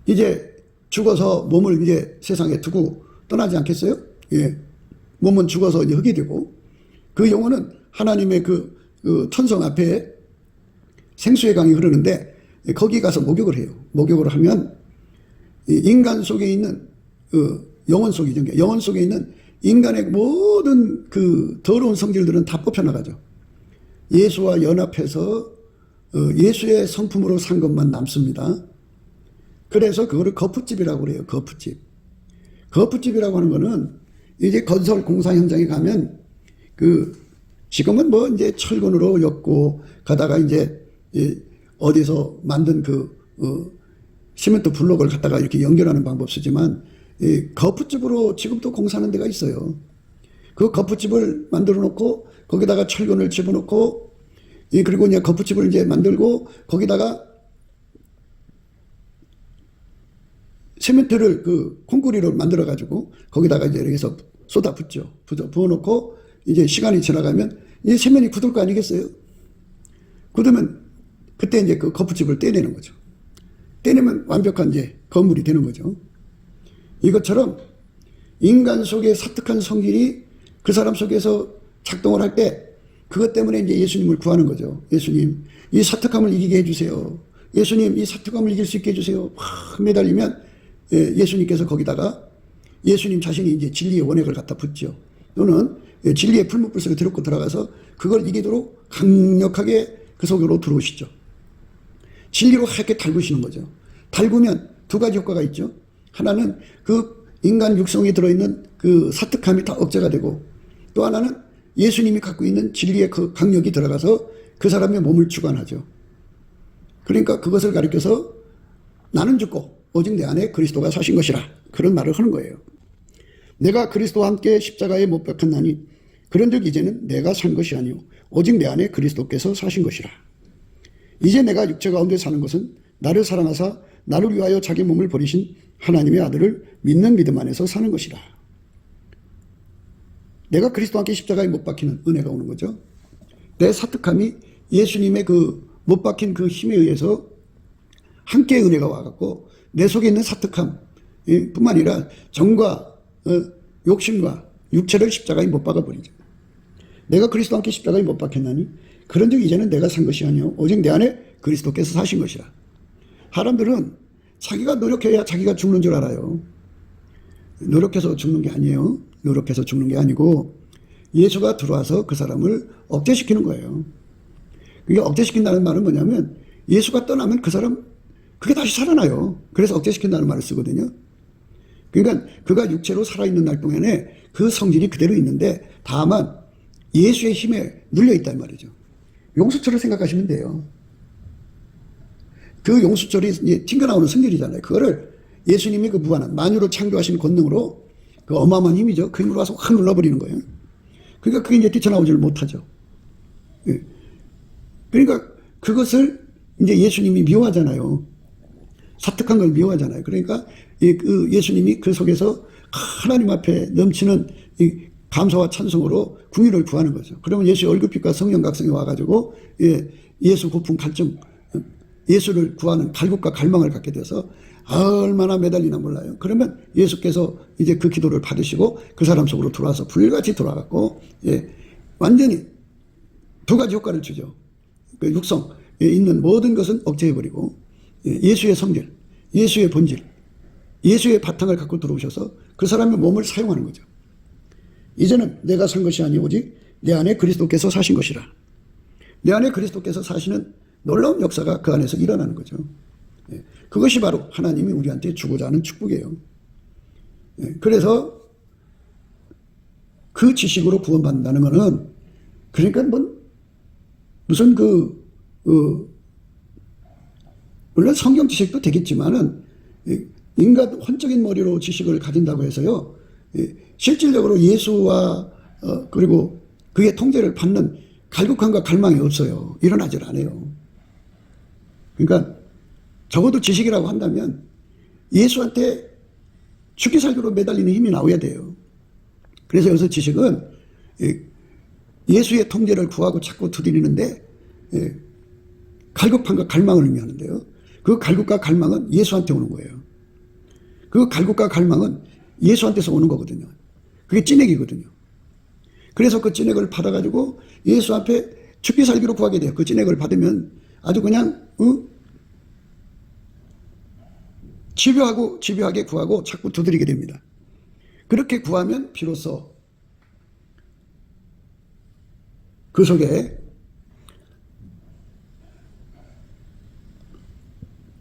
이제 죽어서 몸을 이제 세상에 두고 떠나지 않겠어요? 예. 몸은 죽어서 흙이 되고 그 영혼은 하나님의 그 천성 앞에 생수의 강이 흐르는데 거기 가서 목욕을 해요. 목욕을 하면 인간 속에 있는 영혼 속이죠. 영혼 속에 있는 인간의 모든 그 더러운 성질들은 다 뽑혀나가죠. 예수와 연합해서 예수의 성품으로 산 것만 남습니다. 그래서 그거를 거푸집이라고 그래요. 거푸집. 거푸집이라고 하는 거는 이제 건설 공사 현장에 가면 지금은 뭐 이제 철근으로 엮고 가다가 이제 어디서 만든 시멘트 블록을 갖다가 이렇게 연결하는 방법 쓰지만 거푸집으로 지금도 공사하는 데가 있어요. 그 거푸집을 만들어 놓고 거기다가 철근을 집어넣고 그리고 이제 거푸집을 이제 만들고 거기다가 시멘트를 콘크리트로 만들어 가지고 거기다가 이제 이렇게 해서 쏟아 붓죠. 부어놓고 이제 시간이 지나가면 이 세면이 굳을 거 아니겠어요? 굳으면 그때 이제 그 거푸집을 떼내는 거죠. 떼내면 완벽한 이제 건물이 되는 거죠. 이것처럼 인간 속에 사특한 성질이 그 사람 속에서 작동을 할 때 그것 때문에 이제 예수님을 구하는 거죠. 예수님, 이 사특함을 이기게 해주세요. 예수님, 이 사특함을 이길 수 있게 해주세요. 막 매달리면 예수님께서 거기다가 예수님 자신이 이제 진리의 원액을 갖다 붓죠. 또는 진리의 풀무불 속에 들고 들어가서 그걸 이기도록 강력하게 그 속으로 들어오시죠. 진리로 하얗게 달구시는 거죠. 달구면 두 가지 효과가 있죠. 하나는 그 인간 육성에 들어있는 그 사특함이 다 억제가 되고 또 하나는 예수님이 갖고 있는 진리의 그 강력이 들어가서 그 사람의 몸을 주관하죠. 그러니까 그것을 가리켜서 나는 죽고 오직 내 안에 그리스도가 사신 것이라 그런 말을 하는 거예요. 내가 그리스도와 함께 십자가에 못 박혔나니 그런즉 이제는 내가 산 것이 아니오 오직 내 안에 그리스도께서 사신 것이라. 이제 내가 육체 가운데 사는 것은 나를 사랑하사 나를 위하여 자기 몸을 버리신 하나님의 아들을 믿는 믿음 안에서 사는 것이라. 내가 그리스도와 함께 십자가에 못 박히는 은혜가 오는 거죠. 내 사특함이 예수님의 못 박힌 그 힘에 의해서 함께 은혜가 와갖고 내 속에 있는 사특함 뿐만 아니라 정과 욕심과 육체를 십자가에 못 박아버리죠. 내가 그리스도와 함께 십자가에 못 박혔나니 그런즉 이제는 내가 산 것이 아니오 오직 내 안에 그리스도께서 사신 것이라. 사람들은 자기가 노력해야 자기가 죽는 줄 알아요. 노력해서 죽는 게 아니에요. 노력해서 죽는 게 아니고 예수가 들어와서 그 사람을 억제시키는 거예요. 그게 억제시킨다는 말은 뭐냐면 예수가 떠나면 그 사람 그게 다시 살아나요. 그래서 억제시킨다는 말을 쓰거든요. 그러니까 그가 육체로 살아있는 날 동안에 그 성질이 그대로 있는데 다만 예수의 힘에 눌려있단 말이죠. 용수철을 생각하시면 돼요. 그 용수철이 튕겨나오는 성질이잖아요. 그거를 예수님이 그 무한한 만유로 창조하신 권능으로 그 어마어마한 힘이죠. 그 힘으로 와서 확 눌러버리는 거예요. 그러니까 그게 이제 뛰쳐나오지를 못하죠. 예. 그러니까 그것을 이제 예수님이 미워하잖아요. 사특한 걸 미워하잖아요. 그러니까 예수님이 그 속에서 하나님 앞에 넘치는 이 감사와 찬송으로 궁유를 구하는 거죠. 그러면 예수의 얼굴빛과 성령 각성이 와가지고 예수 고품 갈증 예수를 구하는 갈급과 갈망을 갖게 돼서 얼마나 매달리나 몰라요. 그러면 예수께서 이제 그 기도를 받으시고 그 사람 속으로 들어와서 불같이 돌아갔고 완전히 두 가지 효과를 주죠. 그 육성에 있는 모든 것은 억제해버리고 예수의 성질, 예수의 본질, 예수의 바탕을 갖고 들어오셔서 그 사람의 몸을 사용하는 거죠. 이제는 내가 산 것이 아니 오직 내 안에 그리스도께서 사신 것이라. 내 안에 그리스도께서 사시는 놀라운 역사가 그 안에서 일어나는 거죠. 그것이 바로 하나님이 우리한테 주고자 하는 축복이에요. 그래서 그 지식으로 구원받는다는 것은 그러니까 무슨 물론 성경 지식도 되겠지만은 인간 혼적인 머리로 지식을 가진다고 해서요 실질적으로 예수와 그리고 그의 통제를 받는 갈급함과 갈망이 없어요. 일어나질 않아요. 그러니까 적어도 지식이라고 한다면 예수한테 죽기 살기로 매달리는 힘이 나와야 돼요. 그래서 여기서 지식은 예수의 통제를 구하고 찾고 두드리는데 갈급함과 갈망을 의미하는데요. 그 갈급과 갈망은 예수한테 오는 거예요. 그 갈급과 갈망은 예수한테서 오는 거거든요. 그게 찐액이거든요. 그래서 그 찐액을 받아가지고 예수 앞에 죽기 살기로 구하게 돼요. 그 찐액을 받으면 아주 그냥 집요하게 구하고 자꾸 두드리게 됩니다. 그렇게 구하면 비로소 그 속에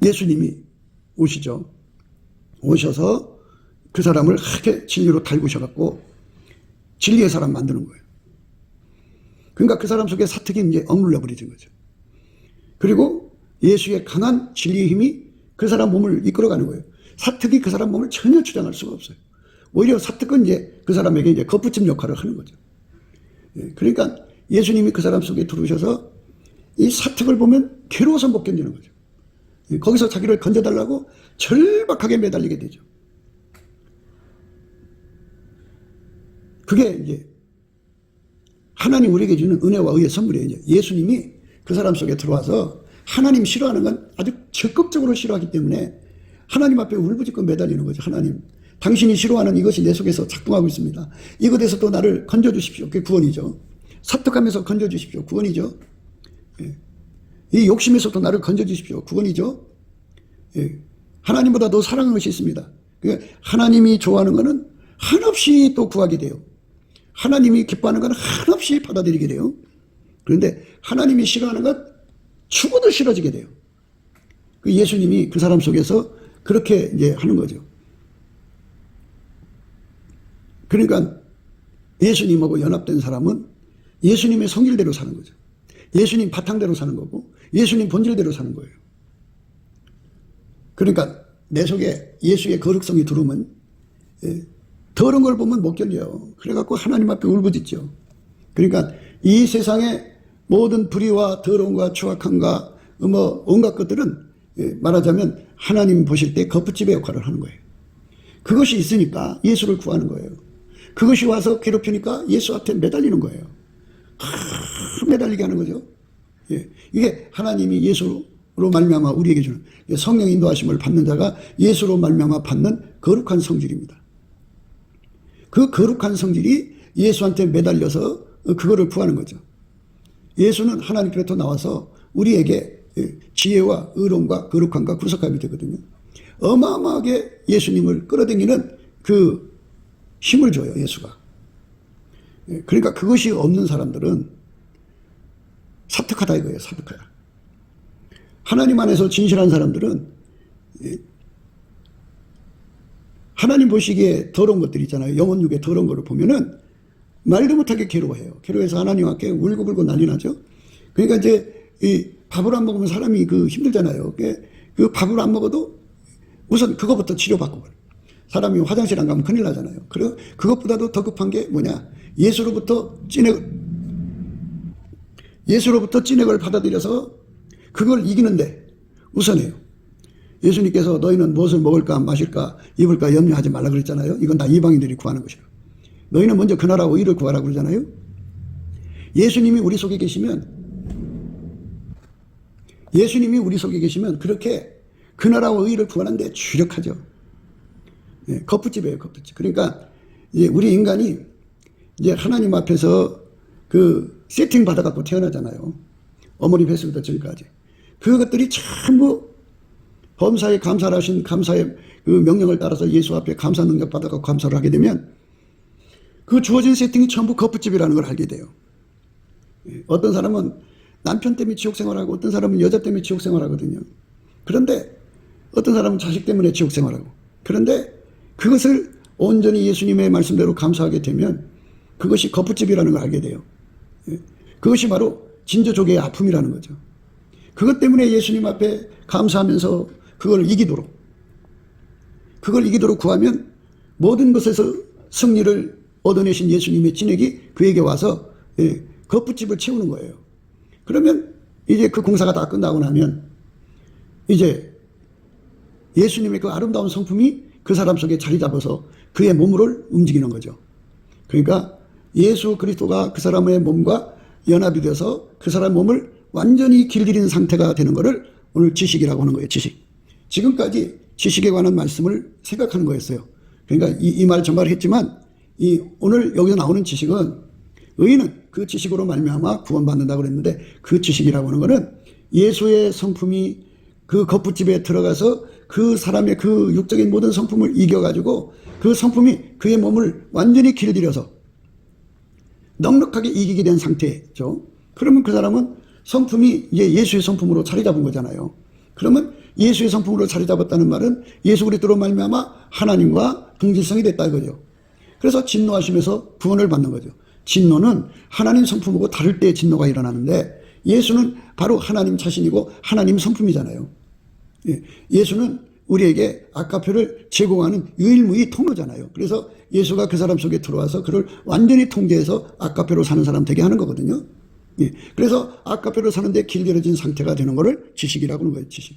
예수님이 오시죠. 오셔서 그 사람을 하게 진리로 달구셔갖고 진리의 사람 만드는 거예요. 그러니까 그 사람 속에 사특이 이제 억눌려 버리는 거죠. 그리고 예수의 강한 진리의 힘이 그 사람 몸을 이끌어가는 거예요. 사특이 그 사람 몸을 전혀 주장할 수가 없어요. 오히려 사특은 이제 그 사람에게 이제 거푸집 역할을 하는 거죠. 그러니까 예수님이 그 사람 속에 들어오셔서 이 사특을 보면 괴로워서 못 견디는 거죠. 거기서 자기를 건져달라고 절박하게 매달리게 되죠. 그게 이제 하나님 우리에게 주는 은혜와 의의 선물이에요. 예수님이 그 사람 속에 들어와서 하나님 싫어하는 건 아주 적극적으로 싫어하기 때문에 하나님 앞에 울부짖고 매달리는 거죠. 하나님, 당신이 싫어하는 이것이 내 속에서 작동하고 있습니다. 이것에서 또 나를 건져주십시오. 그게 구원이죠. 사특함에서 건져주십시오. 구원이죠. 이 욕심에서도 나를 건져주십시오. 구원이죠. 하나님보다 더 사랑하는 것이 있습니다. 그러니까 하나님이 좋아하는 것은 한없이 또 구하게 돼요. 하나님이 기뻐하는 건 한없이 받아들이게 돼요. 그런데 하나님이 싫어하는 것 죽어도 싫어지게 돼요. 그 예수님이 그 사람 속에서 그렇게 이제 하는 거죠. 그러니까 예수님하고 연합된 사람은 예수님의 성질대로 사는 거죠. 예수님 바탕대로 사는 거고 예수님 본질대로 사는 거예요. 그러니까 내 속에 예수의 거룩성이 들어오면 더러운 걸 보면 못 견뎌요. 그래갖고 하나님 앞에 울부짖죠. 그러니까 이 세상의 모든 불의와 더러움과 추악함과 뭐 온갖 것들은 말하자면 하나님 보실 때 거푸집의 역할을 하는 거예요. 그것이 있으니까 예수를 구하는 거예요. 그것이 와서 괴롭히니까 예수 앞에 매달리는 거예요. 매달리게 하는 거죠. 이게 하나님이 예수로 말미암아 우리에게 주는 성령 인도하심을 받는 자가 예수로 말미암아 받는 거룩한 성질입니다. 그 거룩한 성질이 예수한테 매달려서 그거를 구하는 거죠. 예수는 하나님께로부터 나와서 우리에게 지혜와 의로움과 거룩함과 구속함이 되거든요. 어마어마하게 예수님을 끌어당기는 그 힘을 줘요, 예수가. 그러니까 그것이 없는 사람들은 사특하다 이거예요, 사특하다. 하나님 안에서 진실한 사람들은 하나님 보시기에 더러운 것들 있잖아요. 영혼 육에 더러운 거를 보면은 말도 못하게 괴로워해요. 괴로워해서 하나님 앞에 울고불고 난리 나죠. 그러니까 이제 이 밥을 안 먹으면 사람이 힘들잖아요. 그 밥을 안 먹어도 우선 그거부터 치료받고 사람이 화장실 안 가면 큰일 나잖아요. 그리고 그것보다도 더 급한 게 뭐냐? 예수로부터 찐액을 받아들여서 그걸 이기는데 우선해요. 예수님께서 너희는 무엇을 먹을까 마실까 입을까 염려하지 말라 그랬잖아요. 이건 다 이방인들이 구하는 것이에요. 너희는 먼저 그 나라와 의를 구하라고 그러잖아요. 예수님이 우리 속에 계시면 그렇게 그 나라와 의를 구하는데 주력하죠. 거푸집이에요, 거푸집. 그러니까 이제 우리 인간이 이제 하나님 앞에서 그 세팅 받아갖고 태어나잖아요. 어머니 뱃속부터 지금까지. 그것들이 전부 범사에 감사를 하신 감사의 그 명령을 따라서 예수 앞에 감사 능력 받아갖고 감사를 하게 되면 그 주어진 세팅이 전부 거푸집이라는 걸 알게 돼요. 어떤 사람은 남편 때문에 지옥 생활하고 어떤 사람은 여자 때문에 지옥 생활하거든요. 그런데 어떤 사람은 자식 때문에 지옥 생활하고 그런데 그것을 온전히 예수님의 말씀대로 감사하게 되면 그것이 거푸집이라는 걸 알게 돼요. 그것이 바로 진저족의 아픔이라는 거죠. 그것 때문에 예수님 앞에 감사하면서 그걸 이기도록 구하면 모든 것에서 승리를 얻어내신 예수님의 진액이 그에게 와서 거푸집을 채우는 거예요. 그러면 이제 그 공사가 다 끝나고 나면 이제 예수님의 그 아름다운 성품이 그 사람 속에 자리 잡아서 그의 몸을 움직이는 거죠. 그러니까 예수 그리스도가 그 사람의 몸과 연합이 되어서 그 사람 몸을 완전히 길들인 상태가 되는 것을 오늘 지식이라고 하는 거예요. 지식. 지금까지 지식에 관한 말씀을 생각하는 거였어요. 그러니까 이 말 저 말 했지만 오늘 여기서 나오는 지식은 의인은 그 지식으로 말미암아 구원받는다고 그랬는데 그 지식이라고 하는 거는 예수의 성품이 그 겉부집에 들어가서 그 사람의 그 육적인 모든 성품을 이겨가지고 그 성품이 그의 몸을 완전히 길들여서 넉넉하게 이기게 된 상태죠. 그러면 그 사람은 성품이 이제 예수의 성품으로 자리 잡은 거잖아요. 그러면 예수의 성품으로 자리 잡았다는 말은 예수 그리스도로 말미암아 하나님과 동질성이 됐다 이거죠. 그래서 진노하심에서 구원을 받는 거죠. 진노는 하나님 성품하고 다를 때 진노가 일어나는데 예수는 바로 하나님 자신이고 하나님 성품이잖아요. 예수는 우리에게 아까표를 제공하는 유일무이 통로잖아요. 그래서 예수가 그 사람 속에 들어와서 그를 완전히 통제해서 아까표로 사는 사람 되게 하는 거거든요. 그래서 아까표로 사는데 길들여진 상태가 되는 거를 지식이라고 하는 거예요. 지식.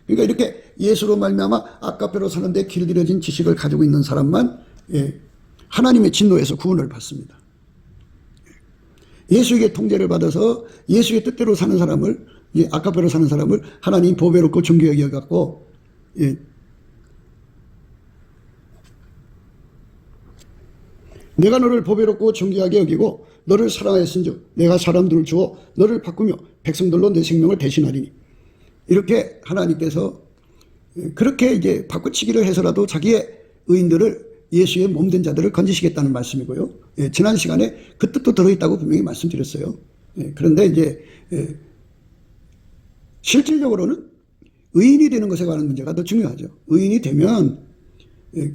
그러니까 이렇게 예수로 말미암아 아까표로 사는데 길들여진 지식을 가지고 있는 사람만 하나님의 진노에서 구원을 받습니다. 예수에게 통제를 받아서 예수의 뜻대로 사는 사람을 아까표로 사는 사람을 하나님 보배롭고 존귀하게 여겼고 내가 너를 보배롭고 존귀하게 여기고 너를 사랑하였은즉 내가 사람들을 주어 너를 바꾸며 백성들로 내 생명을 대신하리니 이렇게 하나님께서 그렇게 이제 바꾸치기를 해서라도 자기의 의인들을 예수의 몸된 자들을 건지시겠다는 말씀이고요. 지난 시간에 그 뜻도 들어있다고 분명히 말씀드렸어요. 그런데 이제 실질적으로는 의인이 되는 것에 관한 문제가 더 중요하죠. 의인이 되면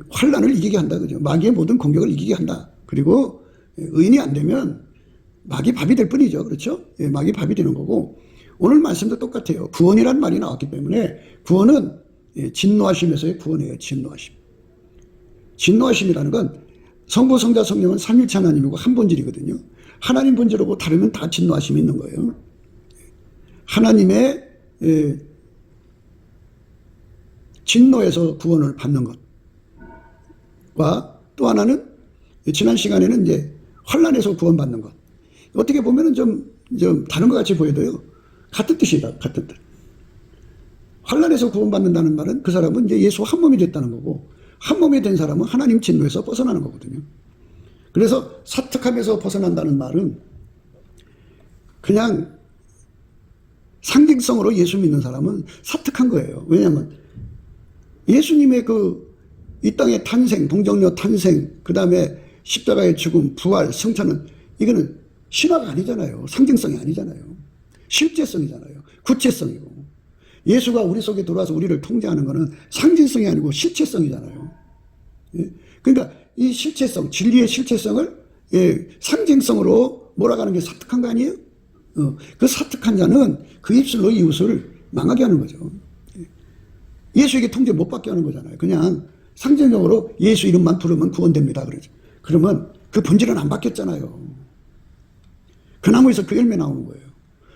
환란을 이기게 한다. 그죠? 마귀의 모든 공격을 이기게 한다. 그리고 의인이 안 되면 마귀 밥이 될 뿐이죠. 그렇죠? 마귀 밥이 되는 거고 오늘 말씀도 똑같아요. 구원이란 말이 나왔기 때문에 구원은 진노하심에서의 구원이에요. 진노하심. 진노하심이라는 건 성부, 성자, 성령은 삼일체 하나님이고 한 본질이거든요. 하나님 본질하고 다르면 다 진노하심이 있는 거예요. 하나님의 진노에서 구원을 받는 것과 또 하나는 지난 시간에는 이제 환란에서 구원받는 것. 어떻게 보면은 좀 다른 것 같이 보여도요. 같은 뜻이다. 같은 뜻. 환란에서 구원받는다는 말은 그 사람은 이제 예수 한 몸이 됐다는 거고 한 몸이 된 사람은 하나님 진노에서 벗어나는 거거든요. 그래서 사특함에서 벗어난다는 말은 그냥 상징성으로 예수 믿는 사람은 사특한 거예요. 왜냐하면 예수님의 이 땅의 탄생, 동정녀 탄생, 그 다음에 십자가의 죽음, 부활, 성찬은 이거는 신화가 아니잖아요. 상징성이 아니잖아요. 실제성이잖아요. 구체성이고. 예수가 우리 속에 들어와서 우리를 통제하는 것은 상징성이 아니고 실체성이잖아요. 그러니까 이 실체성, 진리의 실체성을 상징성으로 몰아가는 게 사특한 거 아니에요? 그 사특한 자는 그 입술로 이웃을 망하게 하는 거죠. 예수에게 통제 못 받게 하는 거잖아요. 그냥 상징적으로 예수 이름만 부르면 구원됩니다. 그러죠. 그러면 그 본질은 안 바뀌었잖아요. 그 나무에서 그 열매 나오는 거예요.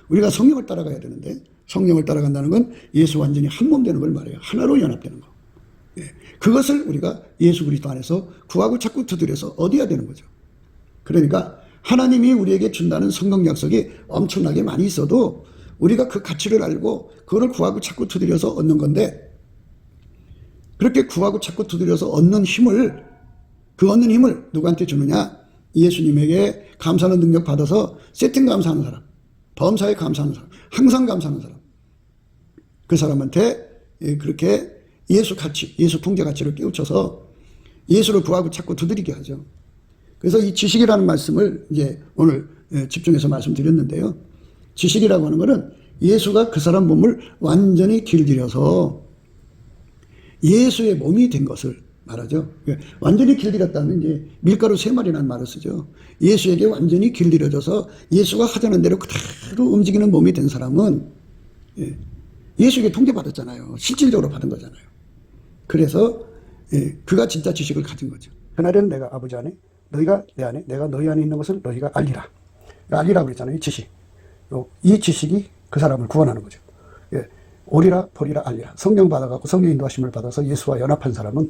우리가 성령을 따라가야 되는데 성령을 따라간다는 건 예수 완전히 한 몸 되는 걸 말해요. 하나로 연합되는 거. 그것을 우리가 예수 그리스도 안에서 구하고 찾고 두드려서 얻어야 되는 거죠. 그러니까 하나님이 우리에게 준다는 성경 약속이 엄청나게 많이 있어도 우리가 그 가치를 알고 그거를 구하고 찾고 두드려서 얻는 건데 그렇게 구하고 찾고 두드려서 얻는 힘을 누구한테 주느냐? 예수님에게 감사하는 능력 받아서 세팅 감사하는 사람, 범사에 감사하는 사람, 항상 감사하는 사람. 그 사람한테 그렇게 예수 가치, 예수 통제 가치를 깨우쳐서 예수를 구하고 찾고 두드리게 하죠. 그래서 이 지식이라는 말씀을 이제 오늘 집중해서 말씀드렸는데요. 지식이라고 하는 것은 예수가 그 사람 몸을 완전히 길들여서 예수의 몸이 된 것을 말하죠. 완전히 길들였다면 이제 밀가루 3마리라는 말을 쓰죠. 예수에게 완전히 길들여져서 예수가 하자는 대로 그대로 움직이는 몸이 된 사람은 예수에게 통제받았잖아요. 실질적으로 받은 거잖아요. 그래서 그가 진짜 지식을 가진 거죠. 그날은 내가 아버지 안에 너희가 내 안에 내가 너희 안에 있는 것을 너희가 알리라. 알리라고 그랬잖아요. 이 지식. 이 지식이 그 사람을 구원하는 거죠. 오리라 보리라 알리라. 성령 받아갖고 성령 인도하심을 받아서 예수와 연합한 사람은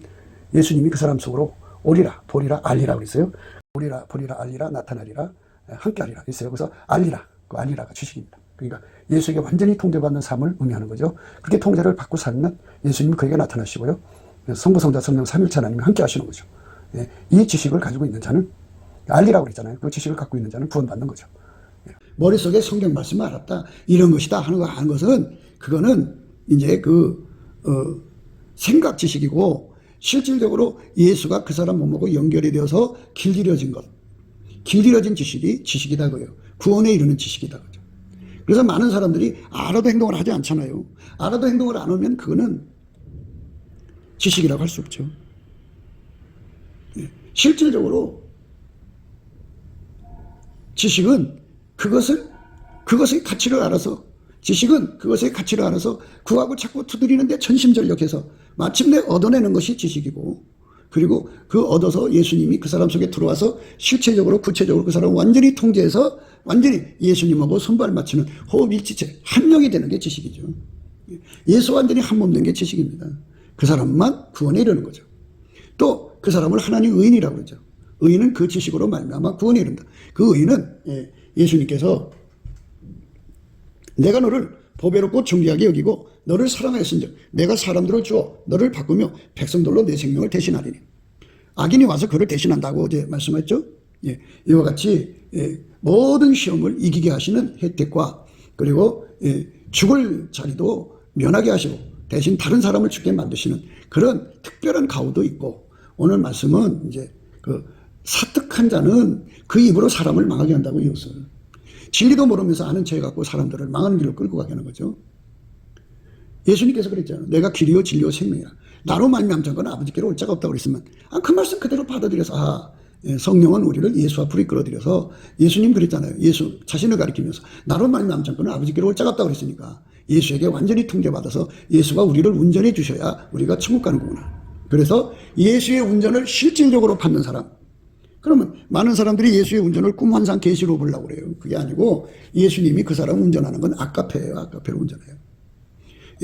예수님이 그 사람 속으로 오리라 보리라 알리라 그랬어요. 오리라 보리라 알리라 나타나리라 함께 하리라 있어요. 그래서 알리라. 그 알리라가 지식입니다. 그러니까 예수에게 완전히 통제받는 삶을 의미하는 거죠. 그렇게 통제를 받고 살면 예수님이 그에게 나타나시고요. 성부, 성자, 성령, 삼일체 하나님이 함께 하시는 거죠. 예, 이 지식을 가지고 있는 자는 알리라고 그랬잖아요. 그 지식을 갖고 있는 자는 구원받는 거죠. 머릿속에 성경 말씀을 알았다, 이런 것이다 하는 것은 그거는 이제 생각 지식이고, 실질적으로 예수가 그 사람 몸하고 연결이 되어서 길들여진 것, 길들여진 지식이 지식이다고요. 구원에 이르는 지식이다 그죠. 그래서 많은 사람들이 알아도 행동을 하지 않잖아요. 알아도 행동을 안 하면 그거는 지식이라고 할 수 없죠. 실질적으로 지식은 그것의 가치를 알아서, 지식은 그것의 가치를 알아서 구하고 찾고 두드리는데 전심전력해서 마침내 얻어내는 것이 지식이고, 그리고 그 얻어서 예수님이 그 사람 속에 들어와서 실체적으로 구체적으로 그 사람을 완전히 통제해서 완전히 예수님하고 손발 맞추는 호흡 일치체 한 명이 되는 게 지식이죠. 예수 완전히 한 몸 된 게 지식입니다. 그 사람만 구원에 이르는 거죠. 또 그 사람을 하나님 의인이라고 그러죠. 의인은 그 지식으로 말미암아 구원에 이른다. 그 의인은 예수님께서 내가 너를 보배롭고 존귀하게 여기고 너를 사랑하였은즉 내가 사람들을 주어 너를 바꾸며 백성들로 내 생명을 대신하리니. 악인이 와서 그를 대신한다고 어제 말씀했죠. 이와 같이 모든 시험을 이기게 하시는 혜택과, 그리고 죽을 자리도 면하게 하시고 대신 다른 사람을 죽게 만드시는 그런 특별한 가호도 있고, 오늘 말씀은 이제 사특한 자는 그 입으로 사람을 망하게 한다고, 이것을 진리도 모르면서 아는 체 갖고 사람들을 망하는 길로 끌고 가게 하는 거죠. 예수님께서 그랬잖아요. 내가 길이요 진리요 생명이라. 나로 말미암는 건 아버지께로 올 자가 없다고 그랬으면 그 말씀 그대로 받아들여서 성령은 우리를 예수 앞으로 이끌어들여서, 예수님 그랬잖아요. 예수 자신을 가리키면서 나로 말미암는 건 아버지께로 올 자가 없다고 그랬으니까 예수에게 완전히 통제받아서 예수가 우리를 운전해 주셔야 우리가 천국 가는 거구나. 그래서 예수의 운전을 실질적으로 받는 사람, 그러면 많은 사람들이 예수의 운전을 꿈, 환상, 계시로 보려고 그래요. 그게 아니고 예수님이 그 사람 운전하는 건 아까페예요. 아까페로 운전해요.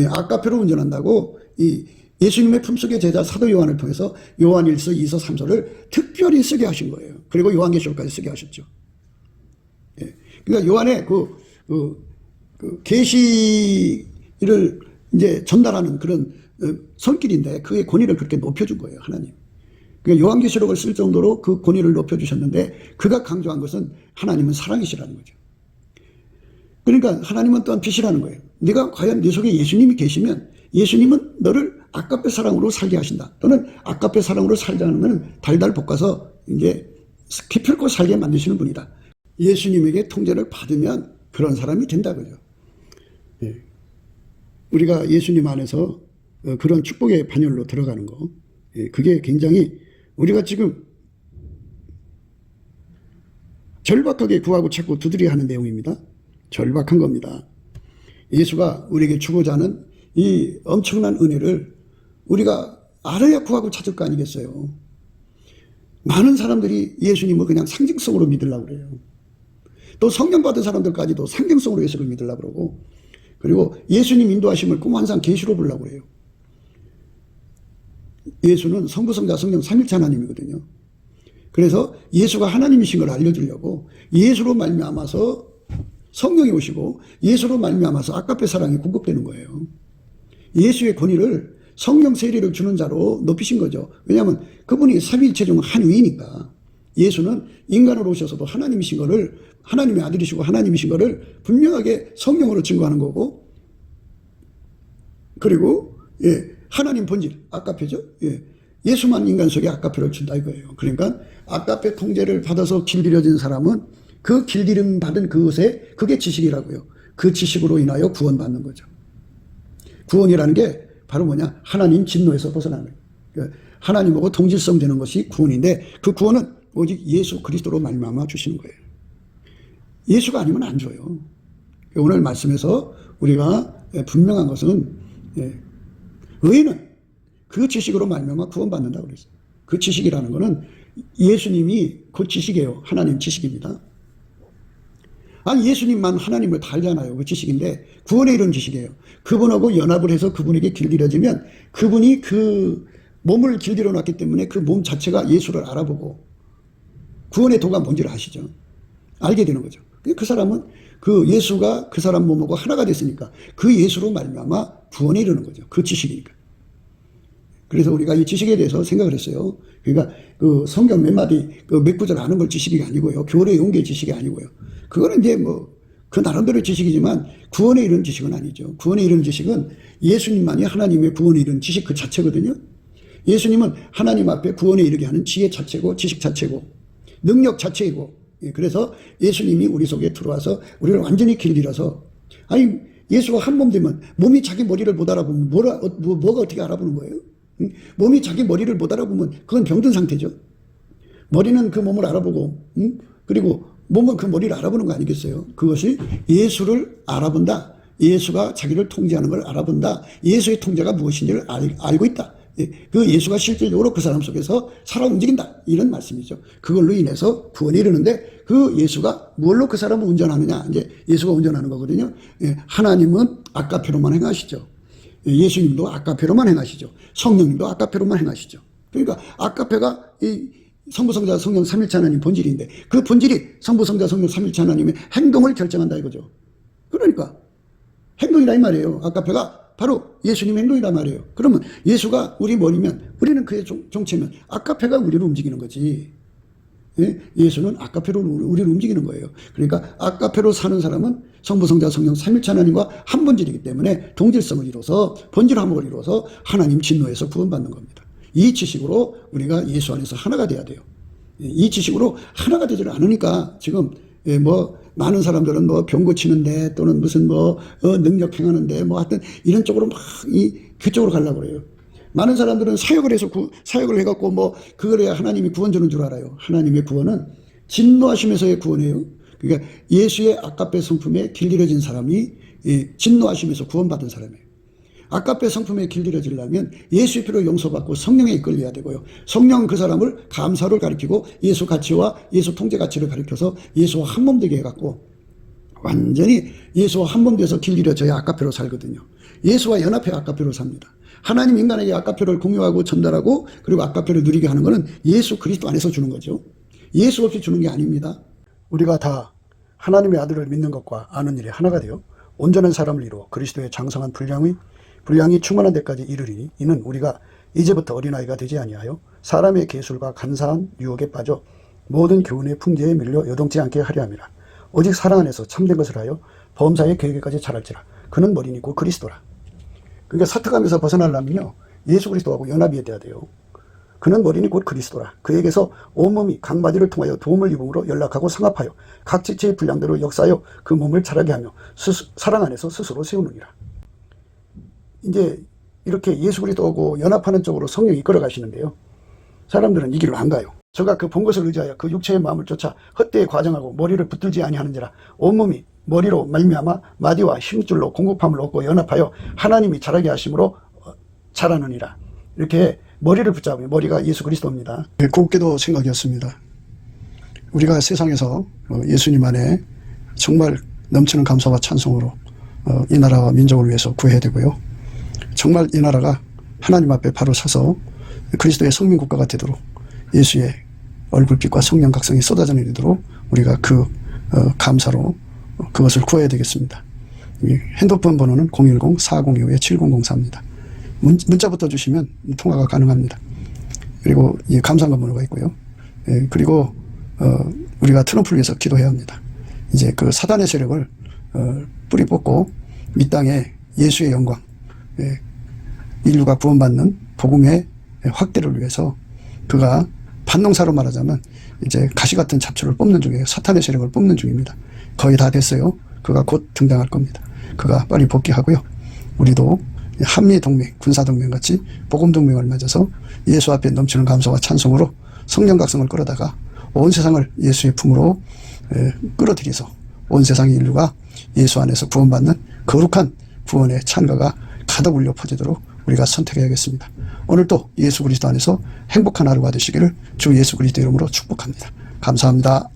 아까페로 운전한다고 이 예수님의 품속의 제자 사도 요한을 통해서 요한 1서, 2서, 3서를 특별히 쓰게 하신 거예요. 그리고 요한계시록까지 쓰게 하셨죠. 그러니까 요한의 계시를 이제 전달하는 그런 손길인데 그의 권위를 그렇게 높여준 거예요, 하나님. 그러니까 요한계시록을 쓸 정도로 그 권위를 높여주셨는데, 그가 강조한 것은 하나님은 사랑이시라는 거죠. 그러니까 하나님은 또한 빛이라는 거예요. 네가 과연 네 속에 예수님이 계시면 예수님은 너를 아까페 사랑으로 살게 하신다. 또는 아까페 사랑으로 살자는 것은 달달 볶아서 이제 기필코 살게 만드시는 분이다. 예수님에게 통제를 받으면 그런 사람이 된다 그죠. 우리가 예수님 안에서 그런 축복의 반열로 들어가는 거, 그게 굉장히 우리가 지금 절박하게 구하고 찾고 두드려야 하는 내용입니다. 절박한 겁니다. 예수가 우리에게 주고자 하는 이 엄청난 은혜를 우리가 알아야 구하고 찾을 거 아니겠어요. 많은 사람들이 예수님을 그냥 상징성으로 믿으려고 그래요. 또 성령 받은 사람들까지도 상징성으로 예수를 믿으려고 그러고, 그리고 예수님 인도하심을 꿈, 환상, 계시로 보려고 그래요. 예수는 성부, 성자, 성령 삼일체 하나님이거든요. 그래서 예수가 하나님이신 걸 알려주려고 예수로 말미암아서 성령이 오시고 예수로 말미암아서 아까페 사랑이 공급되는 거예요. 예수의 권위를 성령 세례를 주는 자로 높이신 거죠. 왜냐하면 그분이 삼위일체 중 한 위이니까. 예수는 인간으로 오셔서도 하나님이신 거를, 하나님의 아들이시고 하나님이신 거를 분명하게 성령으로 증거하는 거고, 그리고 하나님 본질 아까페죠. 예수만 인간 속에 아까페를 준다 이거예요. 그러니까 아까페 통제를 받아서 길들여진 사람은 그 길들임 받은 그것에, 그게 지식이라고요. 그 지식으로 인하여 구원받는 거죠. 구원이라는 게 바로 뭐냐, 하나님 진노에서 벗어나는 거예요. 하나님하고 동질성 되는 것이 구원인데, 그 구원은 오직 예수 그리스도로 말미암아 주시는 거예요. 예수가 아니면 안 줘요. 오늘 말씀에서 우리가 분명한 것은, 의인은 그 지식으로 말미암아 구원받는다고 그랬어요. 그 지식이라는 것은 예수님이 그 지식이에요. 하나님 지식입니다. 아니, 예수님만 하나님을 다 알잖아요. 그 지식인데 구원에 이른 지식이에요. 그분하고 연합을 해서 그분에게 길들여지면, 그분이 그 몸을 길들여 놨기 때문에 그 몸 자체가 예수를 알아보고 구원의 도가 뭔지를 아시죠. 알게 되는 거죠. 그 사람은 그 예수가 그 사람 몸하고 하나가 됐으니까 그 예수로 말미암아 구원에 이르는 거죠. 그 지식이니까. 그래서 우리가 이 지식에 대해서 생각을 했어요. 그러니까 그 성경 몇 마디 몇 구절 아는 걸 지식이 아니고요. 교회에 온 게 지식이 아니고요. 그거는 이제 뭐 그 나름대로 지식이지만 구원에 이른 지식은 아니죠. 구원에 이른 지식은 예수님만이 하나님의 구원에 이른 지식 그 자체거든요. 예수님은 하나님 앞에 구원에 이르게 하는 지혜 자체고 지식 자체고 능력 자체이고, 그래서 예수님이 우리 속에 들어와서 우리를 완전히 길들여서, 아니 예수가 한 몸 되면 몸이 자기 머리를 못 알아보면 뭐가 어떻게 알아보는 거예요? 몸이 자기 머리를 못 알아보면 그건 병든 상태죠. 머리는 그 몸을 알아보고, 그리고 몸은 그 머리를 알아보는 거 아니겠어요? 그것이 예수를 알아본다. 예수가 자기를 통제하는 걸 알아본다. 예수의 통제가 무엇인지를 알고 있다. 그 예수가 실질적으로 그 사람 속에서 살아 움직인다. 이런 말씀이죠. 그걸로 인해서 구원에 이르는데, 그 예수가 무엇로 그 사람을 운전하느냐. 이제 예수가 운전하는 거거든요. 하나님은 아까페로만 행하시죠. 예수님도 아까페로만 행하시죠. 성령님도 아까페로만 행하시죠. 그러니까 아까페가 이 성부, 성자, 성령 삼일체 하나님 본질인데, 그 본질이 성부, 성자, 성령 삼일체 하나님의 행동을 결정한다 이거죠. 그러니까 행동이라 이 말이에요. 아까페가 바로 예수님 행동이란 말이에요. 그러면 예수가 우리 머리면 우리는 그의 정체면 아까페가 우리를 움직이는 거지. 예수는 아까페로 우리를 움직이는 거예요. 그러니까 아까페로 사는 사람은 성부, 성자, 성령 삼일체 하나님과 한 본질이기 때문에 동질성을 이뤄서 본질화목을 이뤄서 하나님 진노에서 구원받는 겁니다. 이 지식으로 우리가 예수 안에서 하나가 돼야 돼요. 이 지식으로 하나가 되지 않으니까 지금 뭐 많은 사람들은 뭐 병 고치는데 또는 무슨 뭐 능력 행하는데 뭐 하여튼 이런 쪽으로 막 그쪽으로 가려고 그래요. 많은 사람들은 사역을 해서 사역을 해갖고 뭐 그걸 해야 하나님이 구원 주는 줄 알아요. 하나님의 구원은 진노하심에서의 구원이에요. 그러니까 예수의 아까페 성품에 길들여진 사람이 진노하심에서 구원받은 사람이에요. 아까페 성품에 길들여지려면 예수의 피로 용서받고 성령에 이끌려야 되고요. 성령 그 사람을 감사를 가르치고 예수 가치와 예수 통제 가치를 가르쳐서 예수와 한 몸 되게 해갖고 완전히 예수와 한 몸 돼서 길들여져야 아까페로 살거든요. 예수와 연합해 아까페로 삽니다. 하나님 인간에게 아까페로를 공유하고 전달하고 그리고 아까페로를 누리게 하는 것은 예수 그리스도 안에서 주는 거죠. 예수 없이 주는 게 아닙니다. 우리가 다 하나님의 아들을 믿는 것과 아는 일이 하나가 되어 온전한 사람을 이루어 그리스도의 장성한 분량이 충만한 데까지 이르리니, 이는 우리가 이제부터 어린아이가 되지 아니하여 사람의 계술과 간사한 유혹에 빠져 모든 교훈의 풍제에 밀려 여동치 않게 하려 함이라. 오직 사랑 안에서 참된 것을 하여 범사의 계획에까지 자랄지라. 그는 머리니 곧 그리스도라. 그러니까 사특함에서 벗어나려면요, 예수 그리스도하고 연합이 돼야 돼요. 그는 머리니 곧 그리스도라. 그에게서 온몸이 각 마디를 통하여 도움을 입음으로 연락하고 상합하여 각 지체의 분량대로 역사하여 그 몸을 자라게 하며 사랑 안에서 스스로 세우느니라. 이제 이렇게 예수 그리스도하고 연합하는 쪽으로 성령이 이끌어 가시는데요, 사람들은 이 길로 안 가요. 저가 그 본 것을 의지하여 그 육체의 마음을 쫓아 헛되이 과정하고 머리를 붙들지 아니하는지라. 온몸이 머리로 말미암아 마디와 힘줄로 공급함을 얻고 연합하여 하나님이 자라게 하심으로 자라느니라. 이렇게 머리를 붙잡으면 머리가 예수 그리스도입니다. 곱게도 생각이었습니다. 우리가 세상에서 예수님 안에 정말 넘치는 감사와 찬송으로 이 나라와 민족을 위해서 구해야 되고요. 정말 이 나라가 하나님 앞에 바로 서서 그리스도의 성민국가가 되도록 예수의 얼굴빛과 성령 각성이 쏟아져 내리도록 우리가 그 감사로 그것을 구해야 되겠습니다. 핸드폰 번호는 010-4025-7004입니다. 문자부터 주시면 통화가 가능합니다. 그리고 감사한 번호가 있고요. 그리고 우리가 트럼프를 위해서 기도해야 합니다. 이제 그 사단의 세력을 뿌리 뽑고 이 땅에 예수의 영광, 인류가 구원받는 복음의 확대를 위해서 그가 반농사로 말하자면 이제 가시 같은 잡초를 뽑는 중이에요. 사탄의 세력을 뽑는 중입니다. 거의 다 됐어요. 그가 곧 등장할 겁니다. 그가 빨리 복귀하고요. 우리도 한미동맹, 군사동맹 같이 복음동맹을 맺어서 예수 앞에 넘치는 감사와 찬송으로 성령 각성을 끌어다가 온 세상을 예수의 품으로 끌어들여서 온 세상의 인류가 예수 안에서 구원받는 거룩한 구원의 찬가가 가득 울려 퍼지도록 우리가 선택해야겠습니다. 오늘도 예수 그리스도 안에서 행복한 하루가 되시기를 주 예수 그리스도 이름으로 축복합니다. 감사합니다.